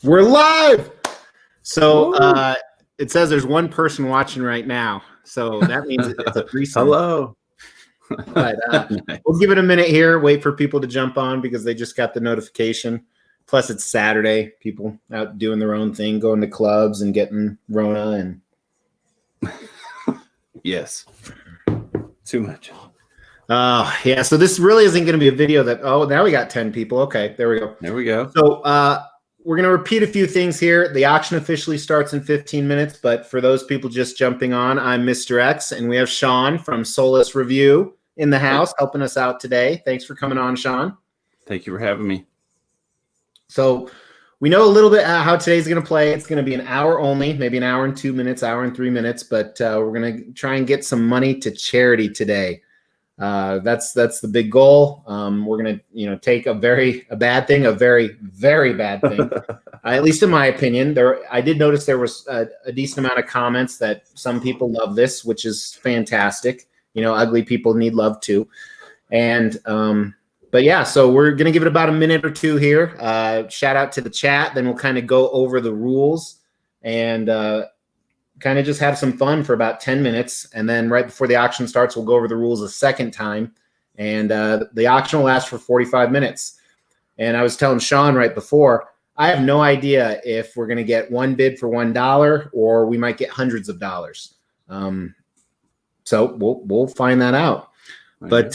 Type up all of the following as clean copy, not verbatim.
We're live. So it says there's one person watching right now. So that means it's a threesome. Hello. But we'll give it a minute here. Wait for people to jump on because they just got the notification. Plus, it's Saturday. People out doing their own thing, going to clubs and getting Rona and. Yes. Too much. Yeah. So this really isn't going to be a video that. Oh, now we got 10 people. Okay, there we go. There we go. So we're going to repeat a few things here. The auction officially starts in 15 minutes, but for those people just jumping on, I'm Mr. X, and we have Sean from Soulless Review in the house helping us out today. Thanks for coming on, Sean. Thank you for having me. So we know a little bit how today's going to play. It's going to be an hour only, maybe an hour and 2 minutes, hour and 3 minutes, but we're going to try and get some money to charity today. That's the big goal. We're going to, take a bad thing, a very, very bad thing. At least in my opinion, I did notice there was a decent amount of comments that some people love this, which is fantastic. Ugly people need love too. And, but yeah, so we're going to give it about a minute or two here. Shout out to the chat. Then we'll kind of go over the rules and, kind of just have some fun for about 10 minutes. And then right before the auction starts, we'll go over the rules a second time. And the auction will last for 45 minutes. And I was telling Sean right before, I have no idea if we're going to get one bid for $1 or we might get hundreds of dollars. So we'll find that out. But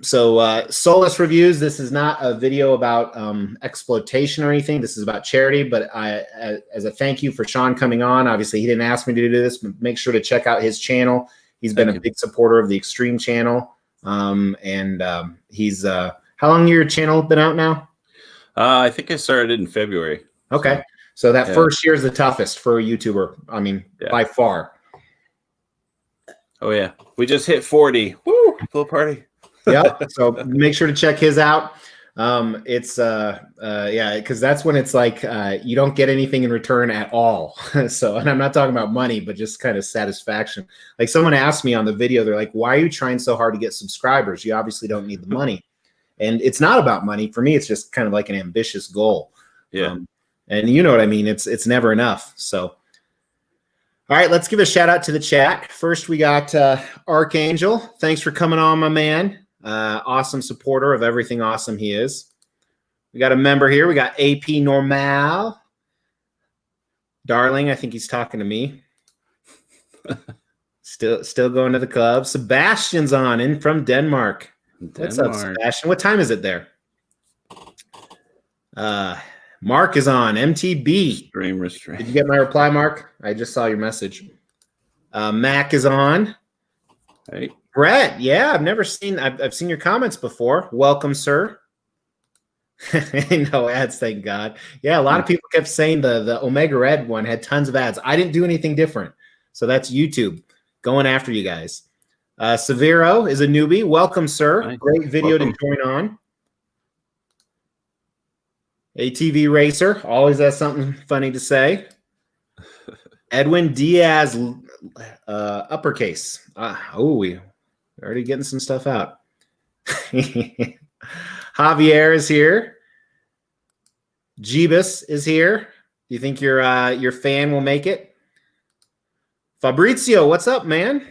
Soulless Reviews, this is not a video about exploitation or anything. This is about charity. But as a thank you for Sean coming on, obviously he didn't ask me to do this, but make sure to check out his channel. He's been a big supporter of the Extreme channel. He's how long your channel been out now? I think I started in February. Okay. So that first year is the toughest for a YouTuber. I mean, by far. Oh, yeah. We just hit 40. Woo! Full party. Yeah. So make sure to check his out. It's because that's when it's like you don't get anything in return at all. So, and I'm not talking about money, but just kind of satisfaction. Like someone asked me on the video, they're like, why are you trying so hard to get subscribers? You obviously don't need the money. And it's not about money. For me, it's just kind of like an ambitious goal. Yeah. And you know what I mean? It's never enough. So. All right, let's give a shout out to the chat. First, we got Archangel. Thanks for coming on, my man. Awesome supporter of everything awesome he is. We got a member here. We got AP Normal. Darling, I think he's talking to me. Still going to the club. Sebastian's on in from Denmark. What's up, Sebastian? What time is it there? Mark is on MTB. Did you get my reply, Mark? I just saw your message. Mac is on. Hey, Brett. Yeah, I've seen your comments before. Welcome, sir. No ads, thank God. Yeah, a lot of people kept saying the Omega Red one had tons of ads. I didn't do anything different. So that's YouTube going after you guys. Severo is a newbie. Welcome, sir. Nice. Great video to join on. ATV Racer always has something funny to say. Edwin Diaz, uppercase. We're already getting some stuff out. Javier is here. Jeebus is here. Do you think your fan will make it? Fabrizio, what's up, man?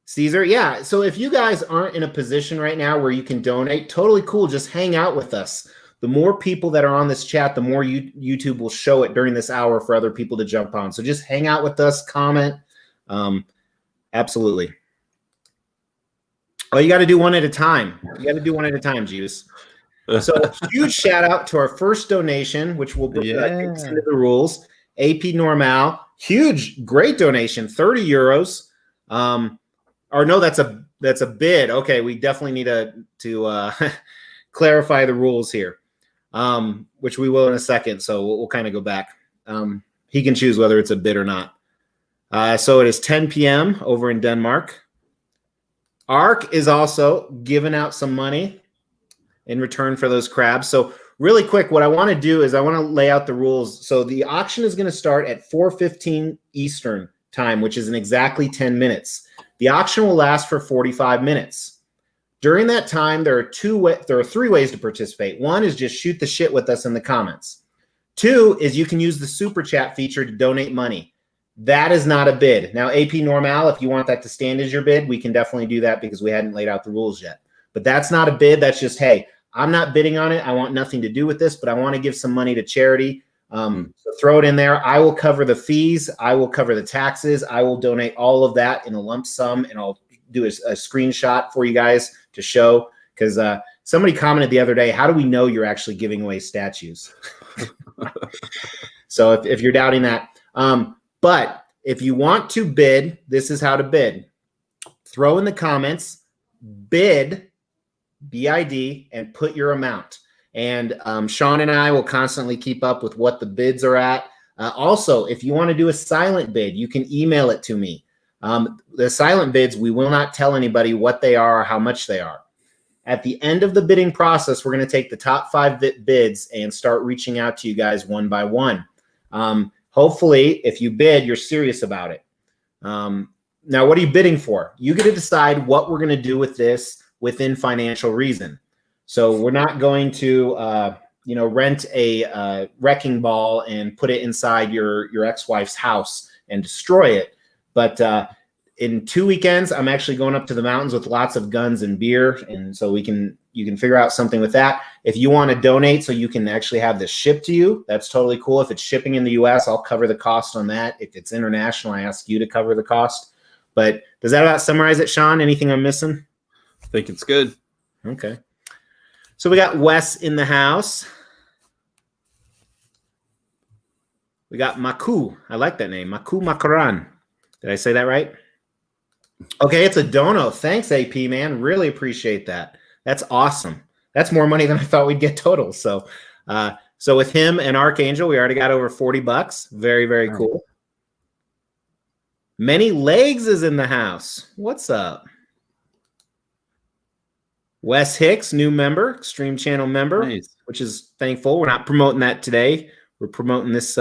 Caesar, yeah. So if you guys aren't in a position right now where you can donate, totally cool. Just hang out with us. The more people that are on this chat, the more YouTube will show it during this hour for other people to jump on. So just hang out with us, comment. Absolutely. Oh, you got to do one at a time. You got to do one at a time, Juice. So huge shout out to our first donation, which will bring us into the rules. AP Normal, huge, great donation, 30 euros. Or no, that's a bid. Okay, we definitely need to clarify the rules here, which we will in a second. So we'll kind of go back. He can choose whether it's a bid or not. So it is 10 p.m. over in Denmark. Ark is also giving out some money in return for those crabs. So really quick, what I want to do is I want to lay out the rules. So the auction is going to start at 4:15 Eastern time, which is in exactly 10 minutes. The auction will last for 45 minutes. During that time, there are 3 ways to participate. One is just shoot the shit with us in the comments. 2 is you can use the super chat feature to donate money. That is not a bid. Now, AP Normal, if you want that to stand as your bid, we can definitely do that because we hadn't laid out the rules yet. But that's not a bid. That's just, hey, I'm not bidding on it. I want nothing to do with this, but I want to give some money to charity. So throw it in there. I will cover the fees. I will cover the taxes. I will donate all of that in a lump sum, and I'll do a screenshot for you guys to show, because somebody commented the other day, how do we know you're actually giving away statues? So if you're doubting that, but if you want to bid, this is how to bid. Throw in the comments, bid, BID, and put your amount. And Sean and I will constantly keep up with what the bids are at. Also, if you want to do a silent bid, you can email it to me. The silent bids, we will not tell anybody what they are or how much they are. At the end of the bidding process, we're going to take the top 5 bids and start reaching out to you guys one by one. Hopefully, if you bid, you're serious about it. Now, what are you bidding for? You get to decide what we're going to do with this within financial reason. So we're not going to, rent a wrecking ball and put it inside your ex-wife's house and destroy it. But in 2 weekends, I'm actually going up to the mountains with lots of guns and beer, and so you can figure out something with that. If you want to donate so you can actually have this shipped to you, that's totally cool. If it's shipping in the U.S., I'll cover the cost on that. If it's international, I ask you to cover the cost. But does that about summarize it, Sean? Anything I'm missing? I think it's good. Okay. So we got Wes in the house. We got Maku. I like that name. Maku Makaran. Did I say that right? Okay, it's a dono. Thanks, AP, man. Really appreciate that. That's awesome. That's more money than I thought we'd get total. So with him and Archangel, we already got over $40. Very, very cool. Many Legs is in the house. What's up? Wes Hicks, new member, Extreme Channel member, nice. Which is thankful. We're not promoting that today. We're promoting this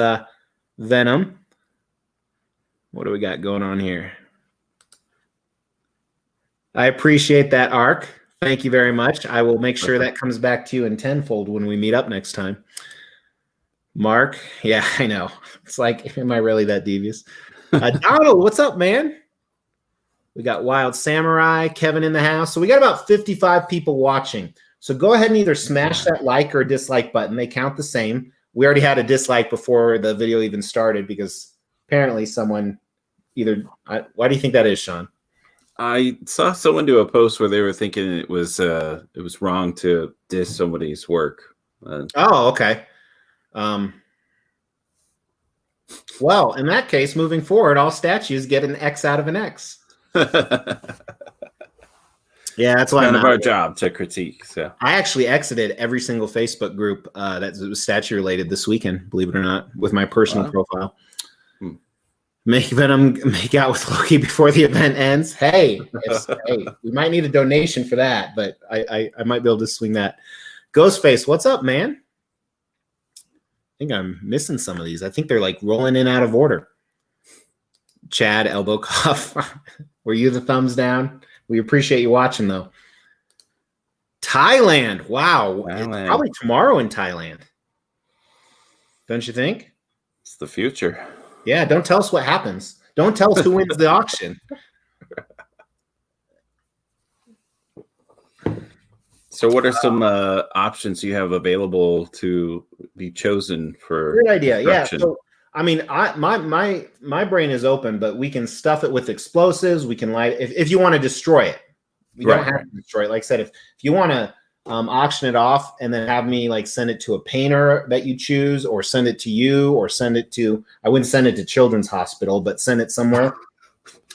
Venom. What do we got going on here? I appreciate that, Arc. Thank you very much. I will make sure that comes back to you in tenfold when we meet up next time. Mark, yeah, I know. It's like, am I really that devious? Donald, what's up, man? We got Wild Samurai, Kevin in the house. So we got about 55 people watching. So go ahead and either smash that like or dislike button. They count the same. We already had a dislike before the video even started because apparently someone why do you think that is, Sean? I saw someone do a post where they were thinking it was wrong to diss somebody's work. Okay. Well, in that case, moving forward, all statues get an X out of an X. Yeah, that's why none of our job to critique. So I actually exited every single Facebook group that was statue related this weekend, believe it or not, with my personal profile. Make Venom make out with Loki before the event ends. Hey, we might need a donation for that, but I might be able to swing that. Ghostface, what's up, man? I think I'm missing some of these. I think they're like rolling in out of order. Chad, elbow cuff. Were you the thumbs down? We appreciate you watching, though. Thailand. Wow. It's probably tomorrow in Thailand. Don't you think? It's the future. Yeah, don't tell us what happens. Don't tell us who wins the auction. So what are some options you have available to be chosen for? Great idea. Yeah. So, I mean, my brain is open, but we can stuff it with explosives. We can light if you want to destroy it. We don't have to destroy it. Like I said, if you want to auction it off and then have me like send it to a painter that you choose, or send it to you, or send it to, I wouldn't send it to Children's Hospital, but send it somewhere.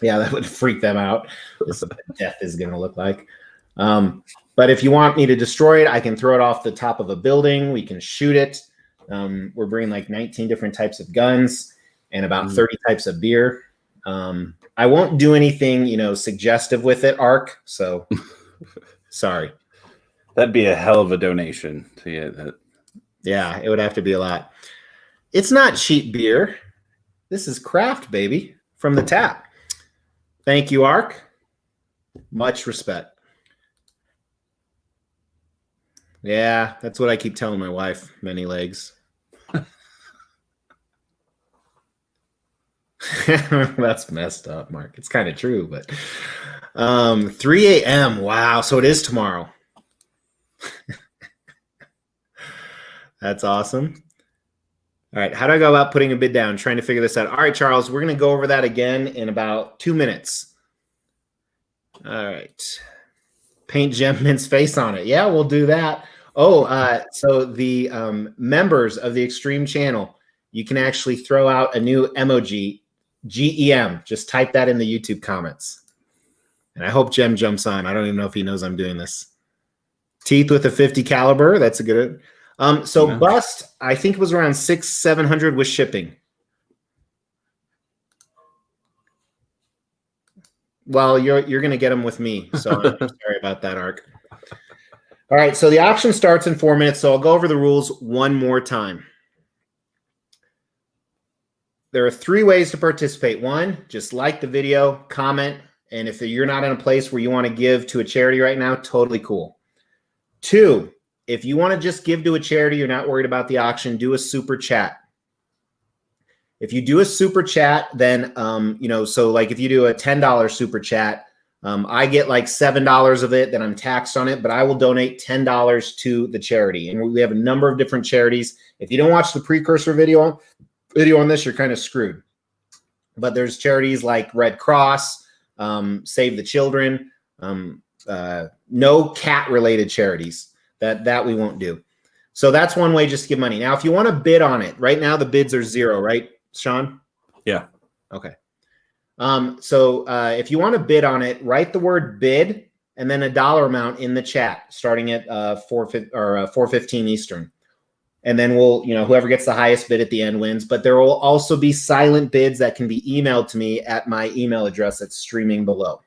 Yeah, that would freak them out. This is what death is going to look like. But if you want me to destroy it, I can throw it off the top of a building. We can shoot it. We're bringing like 19 different types of guns and about 30 types of beer. I won't do anything, suggestive with it, Arc. So sorry. That'd be a hell of a donation to get that. Yeah, it would have to be a lot. It's not cheap beer. This is craft, baby, from the tap. Thank you, Arc. Much respect. Yeah, that's what I keep telling my wife. Many legs. That's messed up, Mark. It's kind of true, but 3 a.m. Wow. So it is tomorrow. That's awesome. All right. How do I go about putting a bid down? Trying to figure this out. All right, Charles, we're going to go over that again in about 2 minutes. All right. Paint Gem Mint's face on it. Yeah, we'll do that. Oh, so the members of the Extreme channel, you can actually throw out a new emoji, GEM. Just type that in the YouTube comments. And I hope Gem jumps on. I don't even know if he knows I'm doing this. Teeth with a 50 caliber. That's a good one. So yeah. Bust, I think it was around 600-700 with shipping. Well, you're going to get them with me. So I'm sorry about that, Ark. All right. So the auction starts in 4 minutes. So I'll go over the rules one more time. There are 3 ways to participate. 1, just like the video, comment. And if you're not in a place where you want to give to a charity right now, totally cool. 2, if you want to just give to a charity, you're not worried about the auction, do a super chat. If you do a super chat, then, so like if you do a $10 super chat, I get like $7 of it, then I'm taxed on it, but I will donate $10 to the charity. And we have a number of different charities. If you don't watch the precursor video on this, you're kind of screwed. But there's charities like Red Cross, Save the Children, no cat-related charities that we won't do. So that's one way just to give money. Now, if you want to bid on it, right now the bids are 0, right, Sean? Yeah. Okay. So if you want to bid on it, write the word bid and then a dollar amount in the chat starting at 4:15 Eastern. And then we'll, whoever gets the highest bid at the end wins. But there will also be silent bids that can be emailed to me at my email address that's streaming below.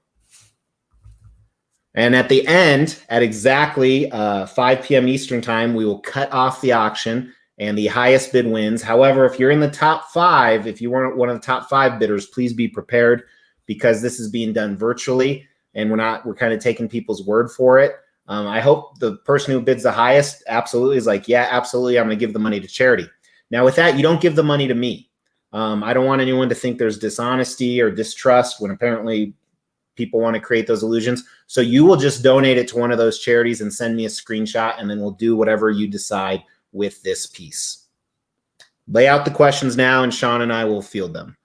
And at the end, at exactly 5 p.m. Eastern time, we will cut off the auction and the highest bid wins. However, if you're in the top 5, if you weren't one of the top 5 bidders, please be prepared because this is being done virtually and we're kind of taking people's word for it. I hope the person who bids the highest absolutely is like, yeah, absolutely, I'm going to give the money to charity. Now with that, you don't give the money to me. I don't want anyone to think there's dishonesty or distrust when apparently people want to create those illusions. So you will just donate it to one of those charities and send me a screenshot, and then we'll do whatever you decide with this piece. Lay out the questions now, and Sean and I will field them.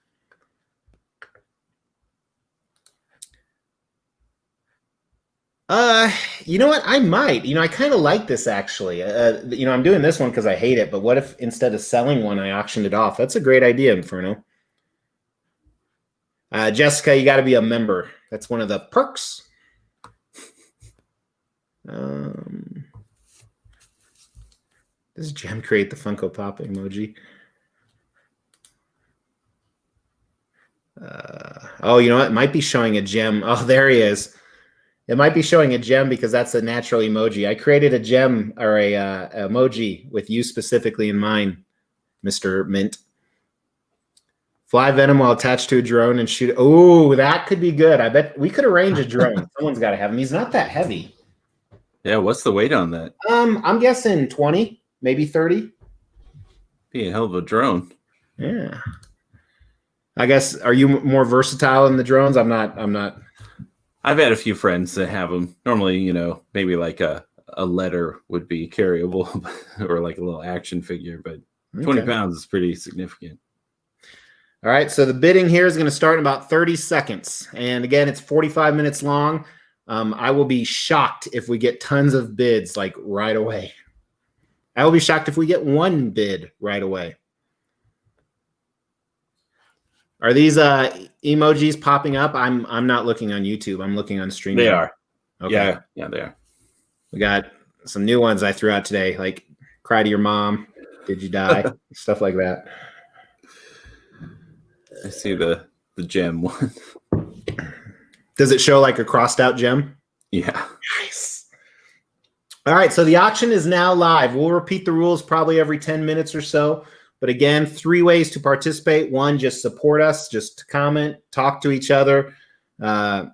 You know what? I might. I kind of like this actually. I'm doing this one because I hate it, but what if instead of selling one, I auctioned it off? That's a great idea, Inferno. Jessica, you got to be a member. That's one of the perks. Does Gem create the Funko Pop emoji? Oh, you know what? It might be showing a gem. Oh, there he is. It might be showing a gem because that's a natural emoji. I created a gem or a emoji with you specifically in mind, Mr. Mint. Fly venom while attached to a drone and shoot. Oh, that could be good. I bet we could arrange a drone. Someone's got to have him. He's not that heavy. Yeah, what's the weight on that? I'm guessing 20, maybe 30. Be a hell of a drone. Yeah. I guess, are you more versatile in the drones? I'm not. I've had a few friends that have them. Normally, maybe like a letter would be carryable or like a little action figure, but 20 pounds is pretty significant. All right, so the bidding here is going to start in about 30 seconds. And again, it's 45 minutes long. I will be shocked if we get tons of bids like right away. I will be shocked if we get one bid right away. Are these emojis popping up? I'm not looking on YouTube. I'm looking on stream. They are. Okay. Yeah, they are. We got some new ones I threw out today, like cry to your mom, did you die? Stuff like that. I see the gem one. Does it show like a crossed out gem? Yeah. Nice. All right, so the auction is now live. We'll repeat the rules probably every 10 minutes or so. But again, 3 ways to participate. 1, just support us, just comment, talk to each other. Tell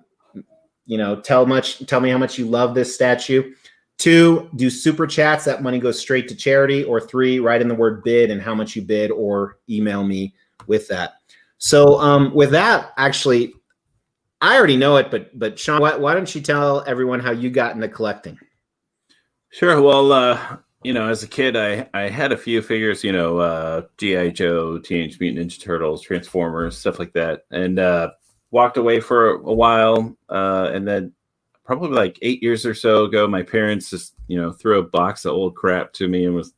me how much you love this statue. 2, do super chats. That money goes straight to charity. Or 3, write in the word bid and how much you bid, or email me with that. So with that, actually, I already know it, but Sean, why don't you tell everyone how you got into collecting? Sure. Well, as a kid, I had a few figures, G.I. Joe, Teenage Mutant Ninja Turtles, Transformers, stuff like that, and walked away for a while, and then probably like 8 years or so ago, my parents just, threw a box of old crap to me and was,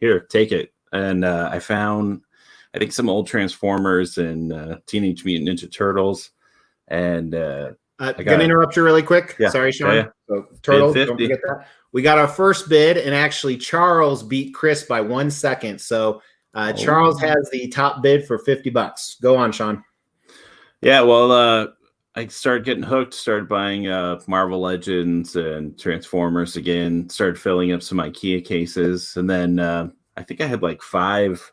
here, take it. And I found, I think, some old Transformers and Teenage Mutant Ninja Turtles. And I'm going to interrupt you really quick. Yeah, sorry, Sean. Yeah. So, Turtles, don't forget that. We got our first bid, and actually Charles beat Chris by 1 second. So Charles has the top bid for $50. Go on, Sean. Yeah, well, I started getting hooked, started buying Marvel Legends and Transformers again, started filling up some IKEA cases. And then I think I had like 5,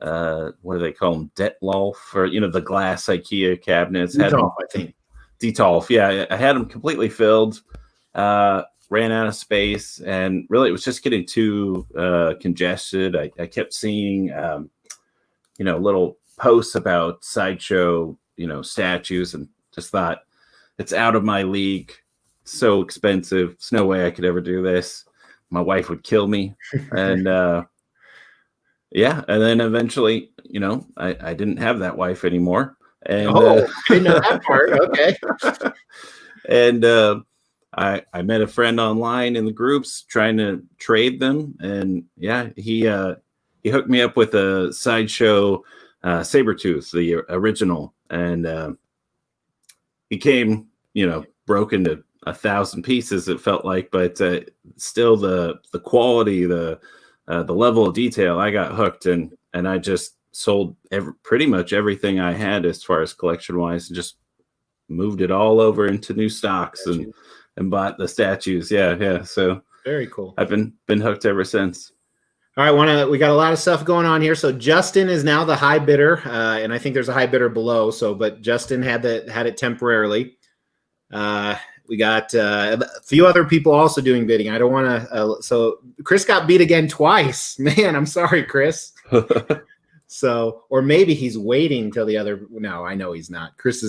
what do they call them? Detolf, or, the glass IKEA cabinets. Detolf, I think. Detolf, yeah. I had them completely filled, ran out of space, and really it was just getting too congested. I kept seeing, little posts about sideshow, statues, and just thought, it's out of my league. So expensive. There's no way I could ever do this. My wife would kill me. And yeah. And then eventually, I didn't have that wife anymore. And I didn't know that part. Okay. And I met a friend online in the groups trying to trade them. And yeah, he hooked me up with a sideshow Sabretooth, the original. And he came, broken to 1,000 pieces, it felt like, but still the quality, the level of detail, I got hooked, and I just sold pretty much everything I had as far as collection wise, and just moved it all over into new stocks and bought the statues. Yeah. So very cool. I've been hooked ever since. All right, we got a lot of stuff going on here. So Justin is now the high bidder, and I think there's a high bidder below. So, but Justin had it temporarily. We got a few other people also doing bidding. I don't want to. So Chris got beat again twice. Man, I'm sorry, Chris. So, or maybe he's waiting till the other. No, I know he's not. Chris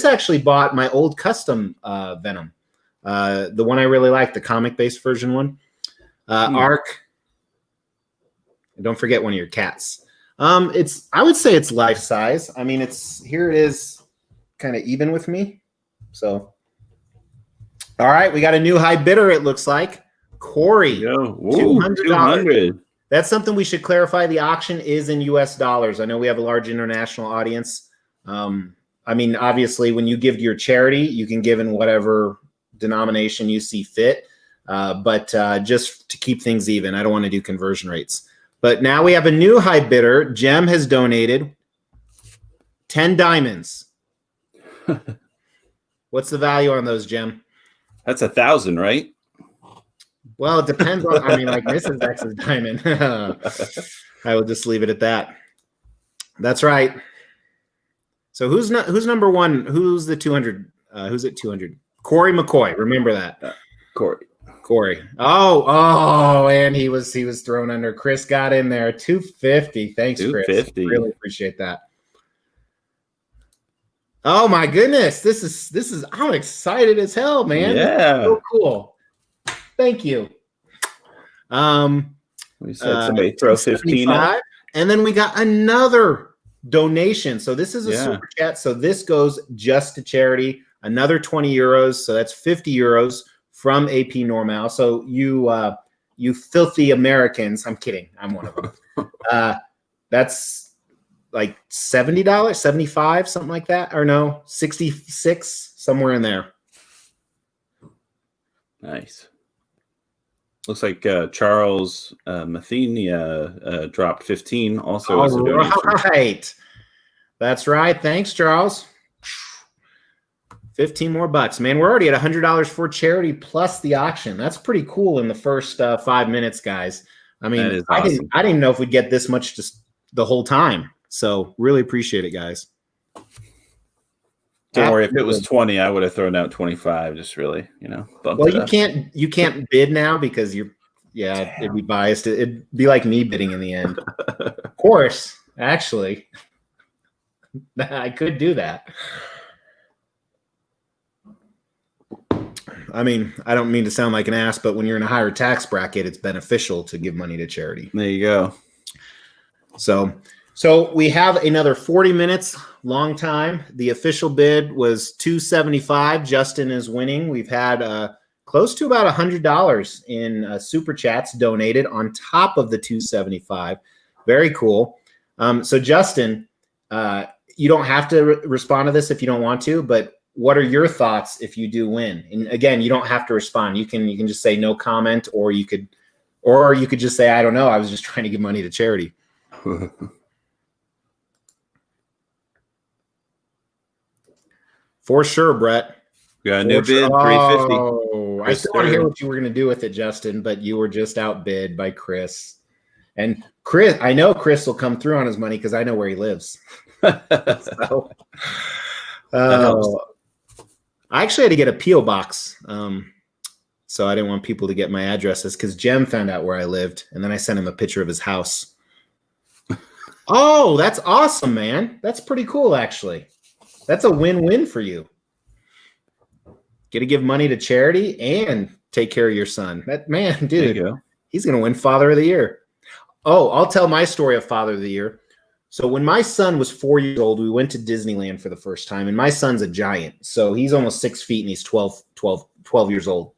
actually bought my old custom Venom, the one I really like, the comic-based version one. Arc. Don't forget one of your cats. I would say it's life size. I mean, here it is, kind of even with me. So, all right, we got a new high bidder. It looks like Corey. $200. That's something we should clarify. The auction is in U.S. dollars. I know we have a large international audience. I mean, obviously, when you give to your charity, you can give in whatever denomination you see fit. But just to keep things even, I don't want to do conversion rates. But now we have a new high bidder. Jem has donated 10 diamonds. What's the value on those, Jem? That's 1,000, right? Well, it depends on, I mean, like Mrs. X's diamond. I will just leave it at that. That's right. So who's number one? Who's the 200? Who's at 200? Corey McCoy. Remember that. Corey. Oh, and he was thrown under. Chris got in there. 250. Thanks, 250. Chris. Really appreciate that. Oh my goodness. This is I'm excited as hell, man. Yeah. So cool. Thank you. We said somebody throw 15 up. And then we got another donation. So this is a super chat. So this goes just to charity. Another 20 euros. So that's 50 euros. From AP Normal. So you filthy Americans. I'm kidding. I'm one of them. That's like $70, 75, something like that. Or no, 66, somewhere in there. Nice. Looks like Charles Mathenia dropped 15 also as a donation. Right. That's right. Thanks, Charles. 15 more bucks, man. We're already at $100 for charity plus the auction. That's pretty cool in the first 5 minutes, guys. I mean, awesome. I didn't know if we'd get this much just the whole time. So really appreciate it, guys. Don't worry. If it was 20, I would have thrown out 25. Just really, bumped Well, it up. you can't bid now because it'd be biased. It'd be like me bidding in the end. Of course, actually, I could do that. I mean, I don't mean to sound like an ass, but when you're in a higher tax bracket, it's beneficial to give money to charity. There you go. So we have another 40 minutes, long time. The official bid was $275. Justin is winning. We've had close to about $100 in super chats donated on top of the $275. Very cool. So Justin, you don't have to respond to this if you don't want to, but what are your thoughts if you do win? And again, you don't have to respond. You can just say no comment, or you could just say, I don't know. I was just trying to give money to charity. For sure, Brett. We got a new bid, 350. Oh, I still want to hear what you were going to do with it, Justin, but you were just outbid by Chris. And Chris, I know Chris will come through on his money because I know where he lives. So, I actually had to get a P.O. box. So I didn't want people to get my addresses because Jem found out where I lived, and then I sent him a picture of his house. Oh, that's awesome, man. That's pretty cool, actually. That's a win-win for you. Get to give money to charity and take care of your son. That man, dude, he's going to win Father of the Year. Oh, I'll tell my story of Father of the Year. So when my son was 4 years old, we went to Disneyland for the first time, and my son's a giant. So he's almost 6 feet, and he's 12 years old.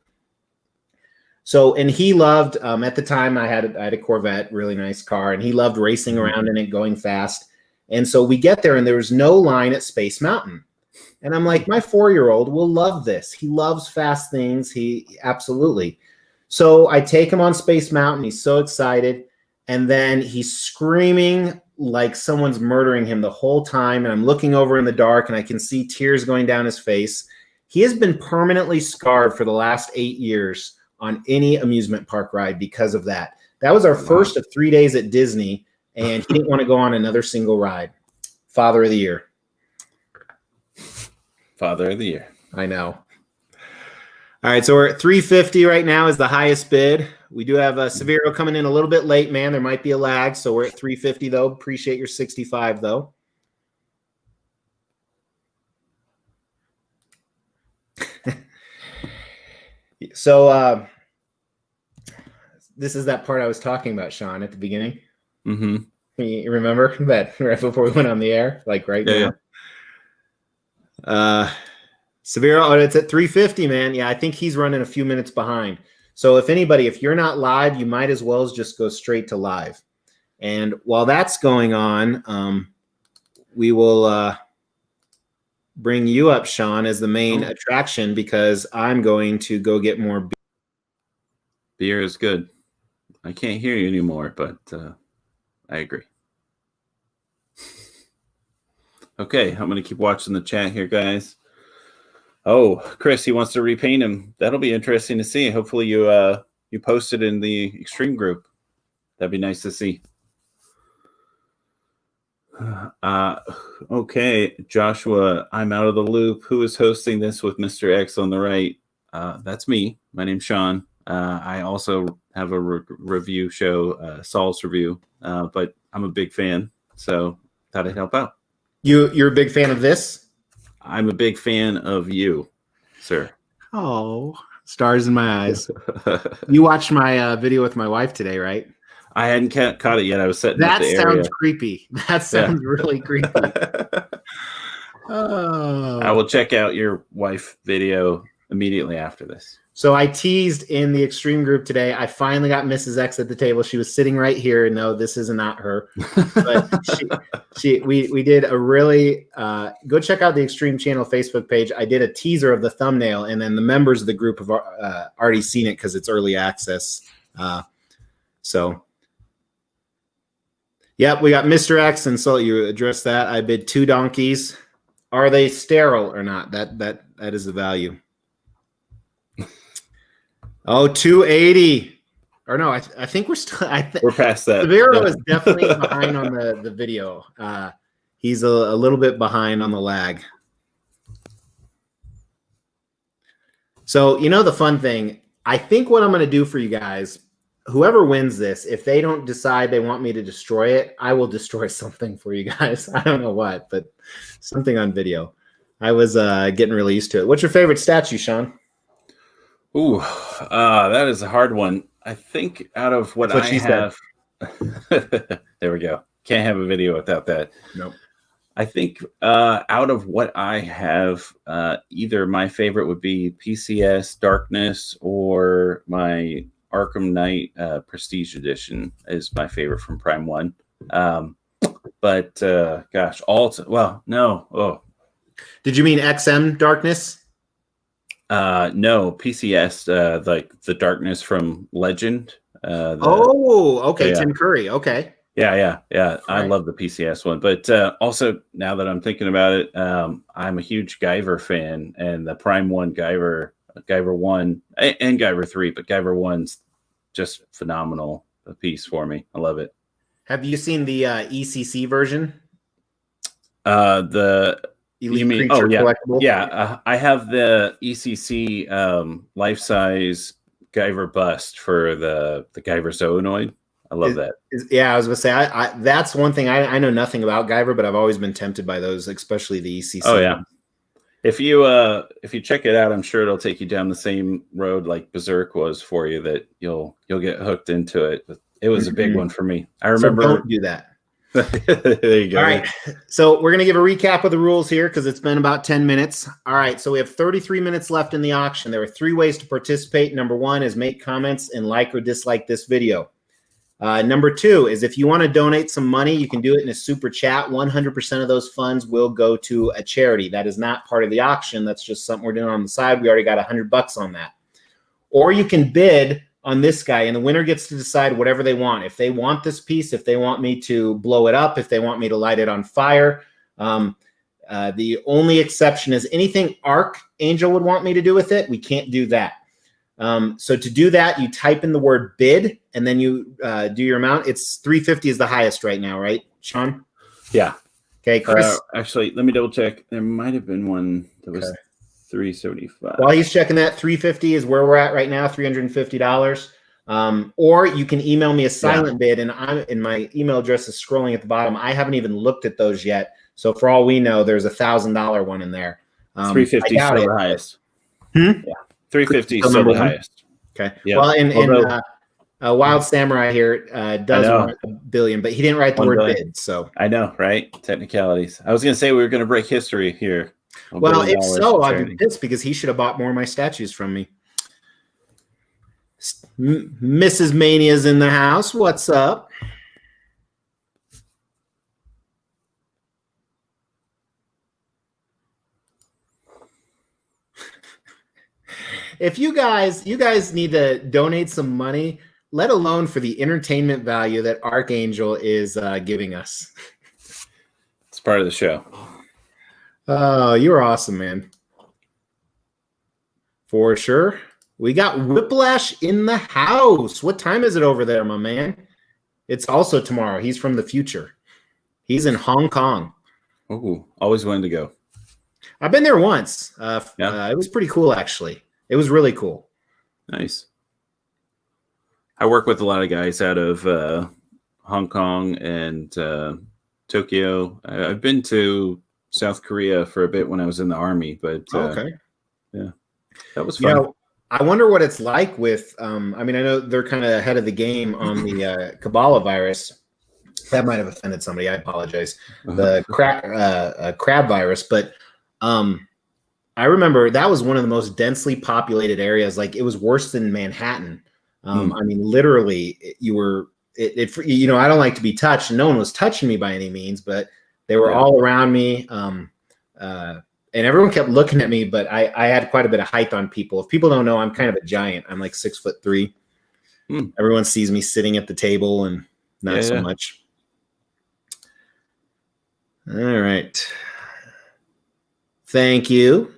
So, and he loved, at the time I had a Corvette, really nice car, and he loved racing around in it, going fast. And so we get there, and there was no line at Space Mountain. And I'm like, my 4-year-old will love this. He loves fast things. He absolutely. So I take him on Space Mountain. He's so excited. And then he's screaming like someone's murdering him the whole time. And I'm looking over in the dark, and I can see tears going down his face. He has been permanently scarred for the last 8 years on any amusement park ride because of that. That was our first of 3 days at Disney, and he didn't want to go on another single ride. Father of the Year. Father of the Year. I know. All right, so we're at $350 right now is the highest bid. We do have Severo coming in a little bit late, man. There might be a lag, so we're at $350 though. Appreciate your 65 though. So this is that part I was talking about, Sean, at the beginning. Mm-hmm. You remember that right before we went on the air, like right now? Yeah. Severo, it's at 350, man. Yeah, I think he's running a few minutes behind. So if you're not live, you might as well just go straight to live. And while that's going on, we will bring you up, Sean, as the main attraction, because I'm going to go get more beer. Beer is good. I can't hear you anymore, but I agree. Okay, I'm going to keep watching the chat here, guys. Oh, Chris, he wants to repaint him. That'll be interesting to see. Hopefully you post it in the Extreme group. That'd be nice to see. Okay, Joshua, I'm out of the loop. Who is hosting this with Mr. X on the right? That's me. My name's Sean. I also have a review show, Saul's Review, but I'm a big fan, so thought I'd help out. You're a big fan of this? I'm a big fan of you, sir. Oh, stars in my eyes. You watched my video with my wife today, right? I hadn't caught it yet. I was setting up the area. That sounds creepy. That sounds really creepy. Oh. I will check out your wife video immediately after this. So I teased in the Extreme group today. I finally got Mrs. X at the table. She was sitting right here. No, this is not her. But we did a really go check out the Extreme channel Facebook page. I did a teaser of the thumbnail, and then the members of the group have already seen it because it's early access. So, yep, we got Mr. X, and so you addressed that. I bid 2 donkeys. Are they sterile or not? That is the value. Oh, 280. Or no, I think we're still. We're past that. Severo is definitely behind on the video. He's a little bit behind on the lag. So, the fun thing, I think what I'm going to do for you guys, whoever wins this, if they don't decide they want me to destroy it, I will destroy something for you guys. I don't know what, but something on video. I was getting really used to it. What's your favorite statue, Sean? Ooh, that is a hard one. I think out of what I have, there we go. Can't have a video without that. Nope. I think out of what I have, either my favorite would be PCS Darkness or my Arkham Knight Prestige Edition is my favorite from Prime 1. But gosh, no. Oh, did you mean XM Darkness? No, PCS, like the Darkness from Legend. Okay, yeah. Tim Curry. Okay. Yeah. I Right. love the PCS one, but also now that I'm thinking about it, I'm a huge Guyver fan, and the Prime 1 Guyver 1 and Guyver 3, but Guyver 1's just phenomenal a piece for me. I love it. Have you seen the ECC version? The Elite Creature collectible? Yeah, I have the ECC life-size Guyver bust for the Guyver Zoonoid. I love that. I was going to say, I that's one thing. I know nothing about Guyver, but I've always been tempted by those, especially the ECC. Oh, yeah. If you check it out, I'm sure it'll take you down the same road like Berserk was for you, that you'll get hooked into it. It was a big one for me. I remember. So don't do that. There you go. All right. So we're going to give a recap of the rules here because it's been about 10 minutes. All right. So we have 33 minutes left in the auction. There are 3 ways to participate. Number 1 is make comments and like or dislike this video. Number 2 is if you want to donate some money, you can do it in a super chat. 100% of those funds will go to a charity. That is not part of the auction. That's just something we're doing on the side. We already got $100 on that. Or you can bid on this guy, and the winner gets to decide whatever they want. If they want this piece, if they want me to blow it up, if they want me to light it on fire. The only exception is anything Archangel would want me to do with it. We can't do that. So to do that, you type in the word bid, and then you do your amount. It's $350 is the highest right now, right, Sean? Yeah. Okay, Chris. Actually, let me double check. There might have been one that was $375. While he's checking that, $350 is where we're at right now, $350. Or you can email me a silent bid, and my email address is scrolling at the bottom. I haven't even looked at those yet. So for all we know, there's $1,000 one in there. $350 still the highest. Yeah. 350 is still the highest. Okay. Yeah. Well, and Wild Samurai here does want $1 billion, but he didn't write the word bid. So I know, right? Technicalities. I was going to say we were going to break history here. Well, if so, I'm pissed because he should have bought more of my statues from me. Mrs. Mania's in the house. What's up? If you guys need to donate some money, let alone for the entertainment value that Archangel is giving us. It's part of the show. Oh, you're awesome, man. For sure. We got Whiplash in the house. What time is it over there, my man? It's also tomorrow. He's from the future. He's in Hong Kong. Oh, always wanted to go. I've been there once. It was pretty cool, actually. It was really cool. Nice. I work with a lot of guys out of Hong Kong and Tokyo. I've been to South Korea for a bit when I was in the Army, but okay. Yeah, that was fun. I wonder what it's like with, I know they're kind of ahead of the game on the Kabbalah virus. That might have offended somebody. I apologize. The crab virus. But I remember that was one of the most densely populated areas. Like it was worse than Manhattan. Literally you were, I don't like to be touched, and no one was touching me by any means, but they were all around me. And everyone kept looking at me, but I had quite a bit of height on people. If people don't know, I'm kind of a giant. I'm like 6'3". Everyone sees me sitting at the table and not so much. All right. Thank you.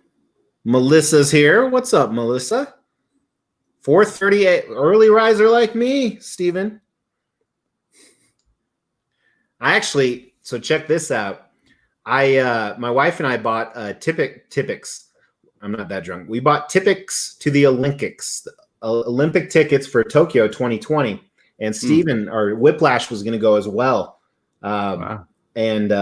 Melissa's here. What's up, Melissa? 4:38, early riser like me, Steven. So check this out. My wife and I bought Tippix. I'm not that drunk. We bought tickets to the Olympics, Olympic tickets for Tokyo 2020. And Steven, or Whiplash, was going to go as well. Wow. And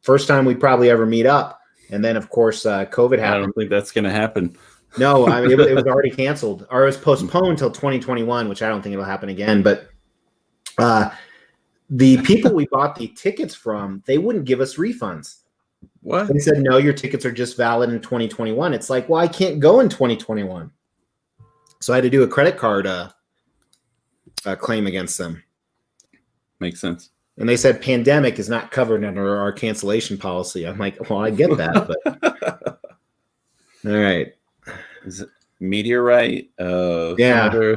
first time we'd probably ever meet up. And then, of course, COVID happened. I don't think that's going to happen. No, I mean, it was already canceled, or it was postponed until 2021, which I don't think it'll happen again. But the people we bought the tickets from, they wouldn't give us refunds. What? They said, no, your tickets are just valid in 2021. It's like, well, I can't go in 2021. So I had to do a credit card claim against them. Makes sense. And they said pandemic is not covered under our cancellation policy. I'm like, well, I get that, but all right. Is it meteorite? Yeah.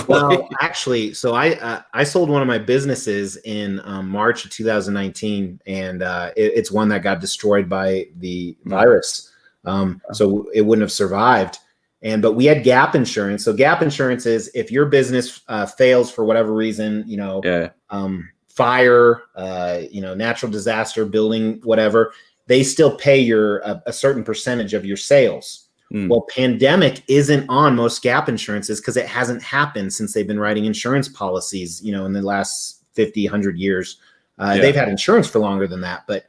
Well, actually, so I sold one of my businesses in March of 2019, and it's one that got destroyed by the virus. So it wouldn't have survived. But we had gap insurance. So gap insurance is if your business fails for whatever reason, fire, natural disaster, building, whatever, they still pay your a certain percentage of your sales. Well, pandemic isn't on most gap insurances because it hasn't happened since they've been writing insurance policies, in the last 50, 100 years. They've had insurance for longer than that. But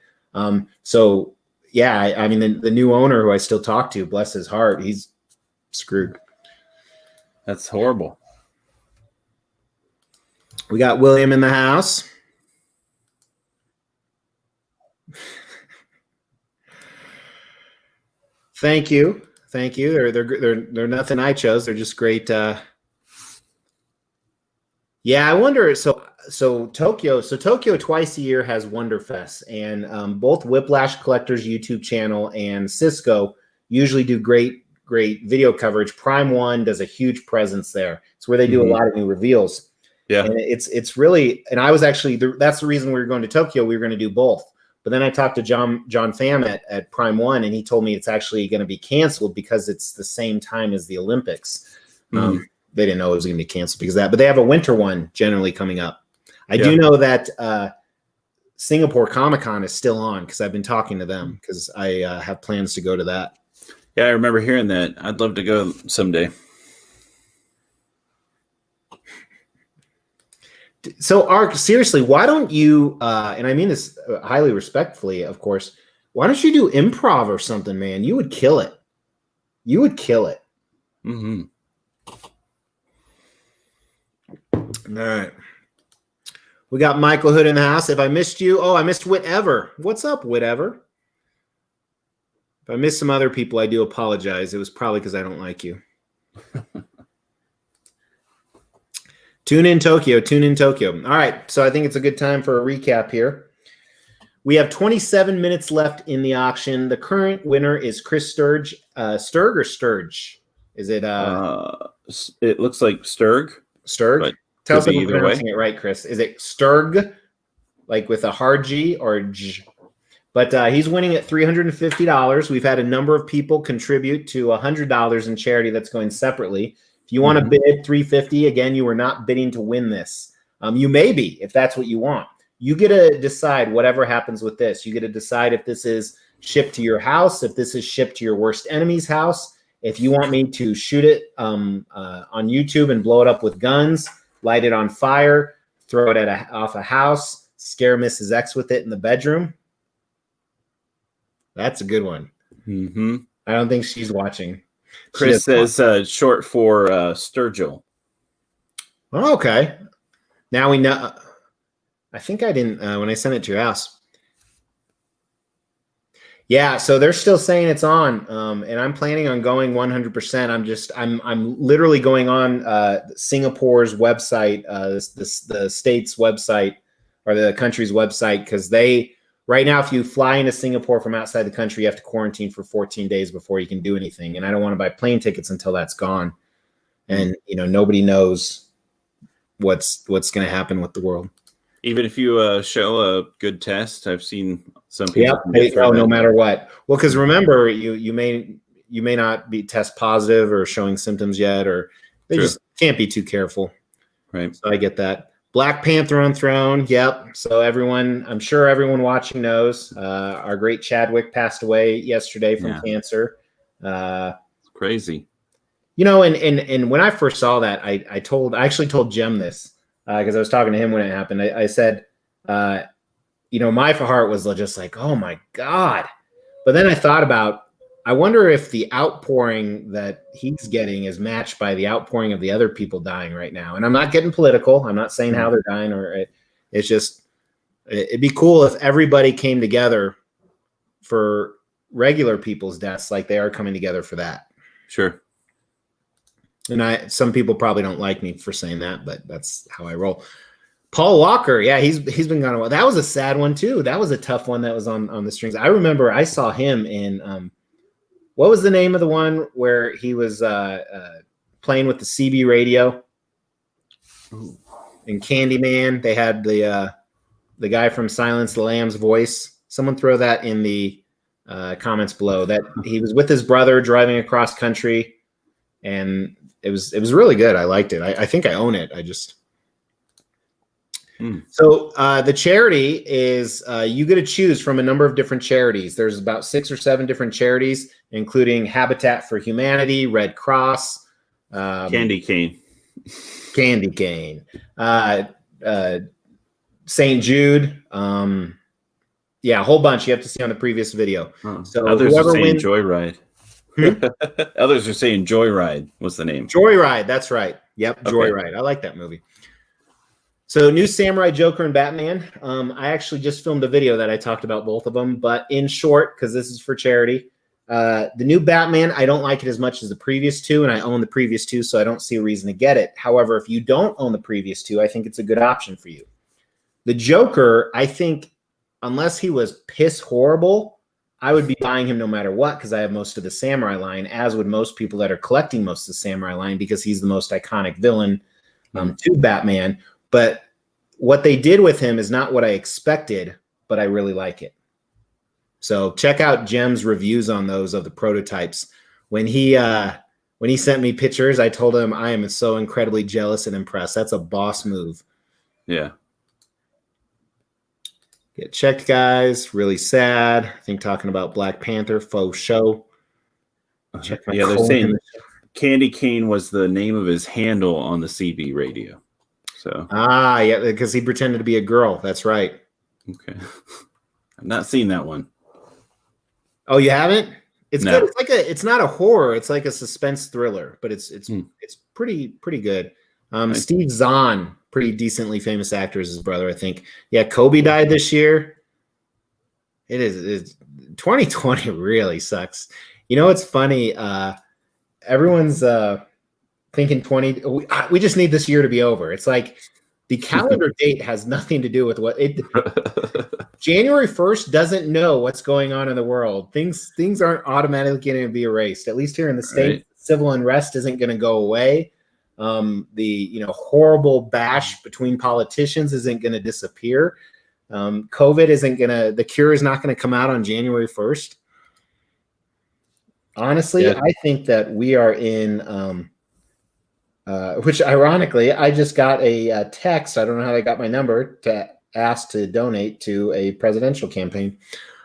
so, yeah, I mean, the new owner who I still talk to, bless his heart, he's screwed. That's horrible. We got William in the house. Thank you. They're nothing I chose. They're just great. Yeah, I wonder. So Tokyo twice a year has Wonderfest, and both Whiplash Collector's YouTube channel and Cisco usually do great video coverage. Prime One does a huge presence there. It's where they do a lot of new reveals. Yeah, and it's really. And I was actually that's the reason we were going to Tokyo. We were going to do both. But then I talked to John Pham at Prime One, and he told me it's actually going to be canceled because it's the same time as the Olympics. They didn't know it was going to be canceled because of that. But they have a winter one generally coming up. I do know that Singapore Comic-Con is still on because I've been talking to them because I have plans to go to that. Yeah, I remember hearing that. I'd love to go someday. So, Ark, seriously, why don't you, and I mean this highly respectfully, of course, why don't you do improv or something, man? You would kill it. You would kill it. Mm-hmm. All right. We got Michael Hood in the house. If I missed you, I missed Whatever. What's up, Whatever? If I missed some other people, I do apologize. It was probably because I don't like you. Tune in Tokyo. All right, so I think it's a good time for a recap here. We have 27 minutes left in the auction. The current winner is Chris Sturge. Sturg or Sturge? Is it? It looks like Sturg. Sturg? Tell us if I'm pronouncing it right, Chris. Is it Sturg, like with a hard G, or J? But he's winning at $350. We've had a number of people contribute to $100 in charity that's going separately. If you want to bid $350, again, you are not bidding to win this. You may be, if that's what you want. You get to decide whatever happens with this. You get to decide if this is shipped to your house, if this is shipped to your worst enemy's house. If you want me to shoot it on YouTube and blow it up with guns, light it on fire, throw it off a house, scare Mrs. X with it in the bedroom. That's a good one. Mm-hmm. I don't think she's watching. Chris says short for Sturgill. Oh, okay. Now we know. I think I didn't when I sent it to your house. Yeah, so they're still saying it's on, and I'm planning on going 100%. I'm literally going on Singapore's website, the state's website or the country's website, because right now, if you fly into Singapore from outside the country, you have to quarantine for 14 days before you can do anything. And I don't want to buy plane tickets until that's gone. And, nobody knows what's going to happen with the world. Even if you show a good test, I've seen some people. No matter what. Well, because remember, you may not be test positive or showing symptoms yet, or they just can't be too careful. Right. So I get that. Black Panther on throne. Yep. So I'm sure everyone watching knows. Our great Chadwick passed away yesterday from cancer. It's crazy. And when I first saw that, I actually told Jem this because I was talking to him when it happened. I said, my heart was just like, oh my God. But then I thought about, I wonder if the outpouring that he's getting is matched by the outpouring of the other people dying right now. And I'm not getting political. I'm not saying how they're dying, it's just, it'd be cool if everybody came together for regular people's deaths like they are coming together for that. Sure. And some people probably don't like me for saying that, but that's how I roll. Paul Walker, yeah, he's been gone a while. That was a sad one too. That was a tough one that was on the strings. I remember I saw him in what was the name of the one where he was playing with the CB radio? Ooh. In Candyman, they had the guy from Silence the Lambs voice. Someone throw that in the comments below. That he was with his brother driving across country, and it was really good. I liked it. I think I own it. I just So the charity is you get to choose from a number of different charities. There's about 6 or 7 different charities, including Habitat for Humanity, Red Cross, Candy cane, St. Jude. Yeah, a whole bunch. You have to see on the previous video. So others are saying Joyride. Others are saying Joyride was the name. Joyride, that's right. Yep, Okay. Joyride. I like that movie. So new Samurai Joker and Batman. I actually just filmed a video that I talked about both of them, but in short, because this is for charity, the new Batman, I don't like it as much as the previous 2, and I own the previous 2, so I don't see a reason to get it. However, if you don't own the previous 2, I think it's a good option for you. The Joker, I think, unless he was piss horrible, I would be buying him no matter what because I have most of the Samurai line, as would most people that are collecting most of the Samurai line because he's the most iconic villain to Batman. But what they did with him is not what I expected, but I really like it. So check out Jem's reviews on those of the prototypes. When he sent me pictures, I told him I am so incredibly jealous and impressed. That's a boss move. Yeah. Get checked, guys. Really sad. I think talking about Black Panther, faux show. Yeah, they're saying Candy Cane was the name of his handle on the CB radio. So yeah, because he pretended to be a girl. That's right. Okay. I've not seen that one. Oh, you haven't? It's No. good. It's not a horror. It's like a suspense thriller, but it's pretty good. Nice. Steve Zahn, pretty decently famous actor, is his brother, I think. Yeah, Kobe died this year. It's 2020 really sucks. It's funny. Everyone's thinking we just need this year to be over. It's like the calendar date has nothing to do with what it. January 1st doesn't know what's going on in the world. Things aren't automatically going to be erased. At least here in the States, right. Civil unrest isn't going to go away. The horrible bash between politicians isn't going to disappear. COVID isn't going to. The cure is not going to come out on January 1st. Honestly, yeah. I think that we are in. Which ironically, I just got a text. I don't know how they got my number to ask to donate to a presidential campaign.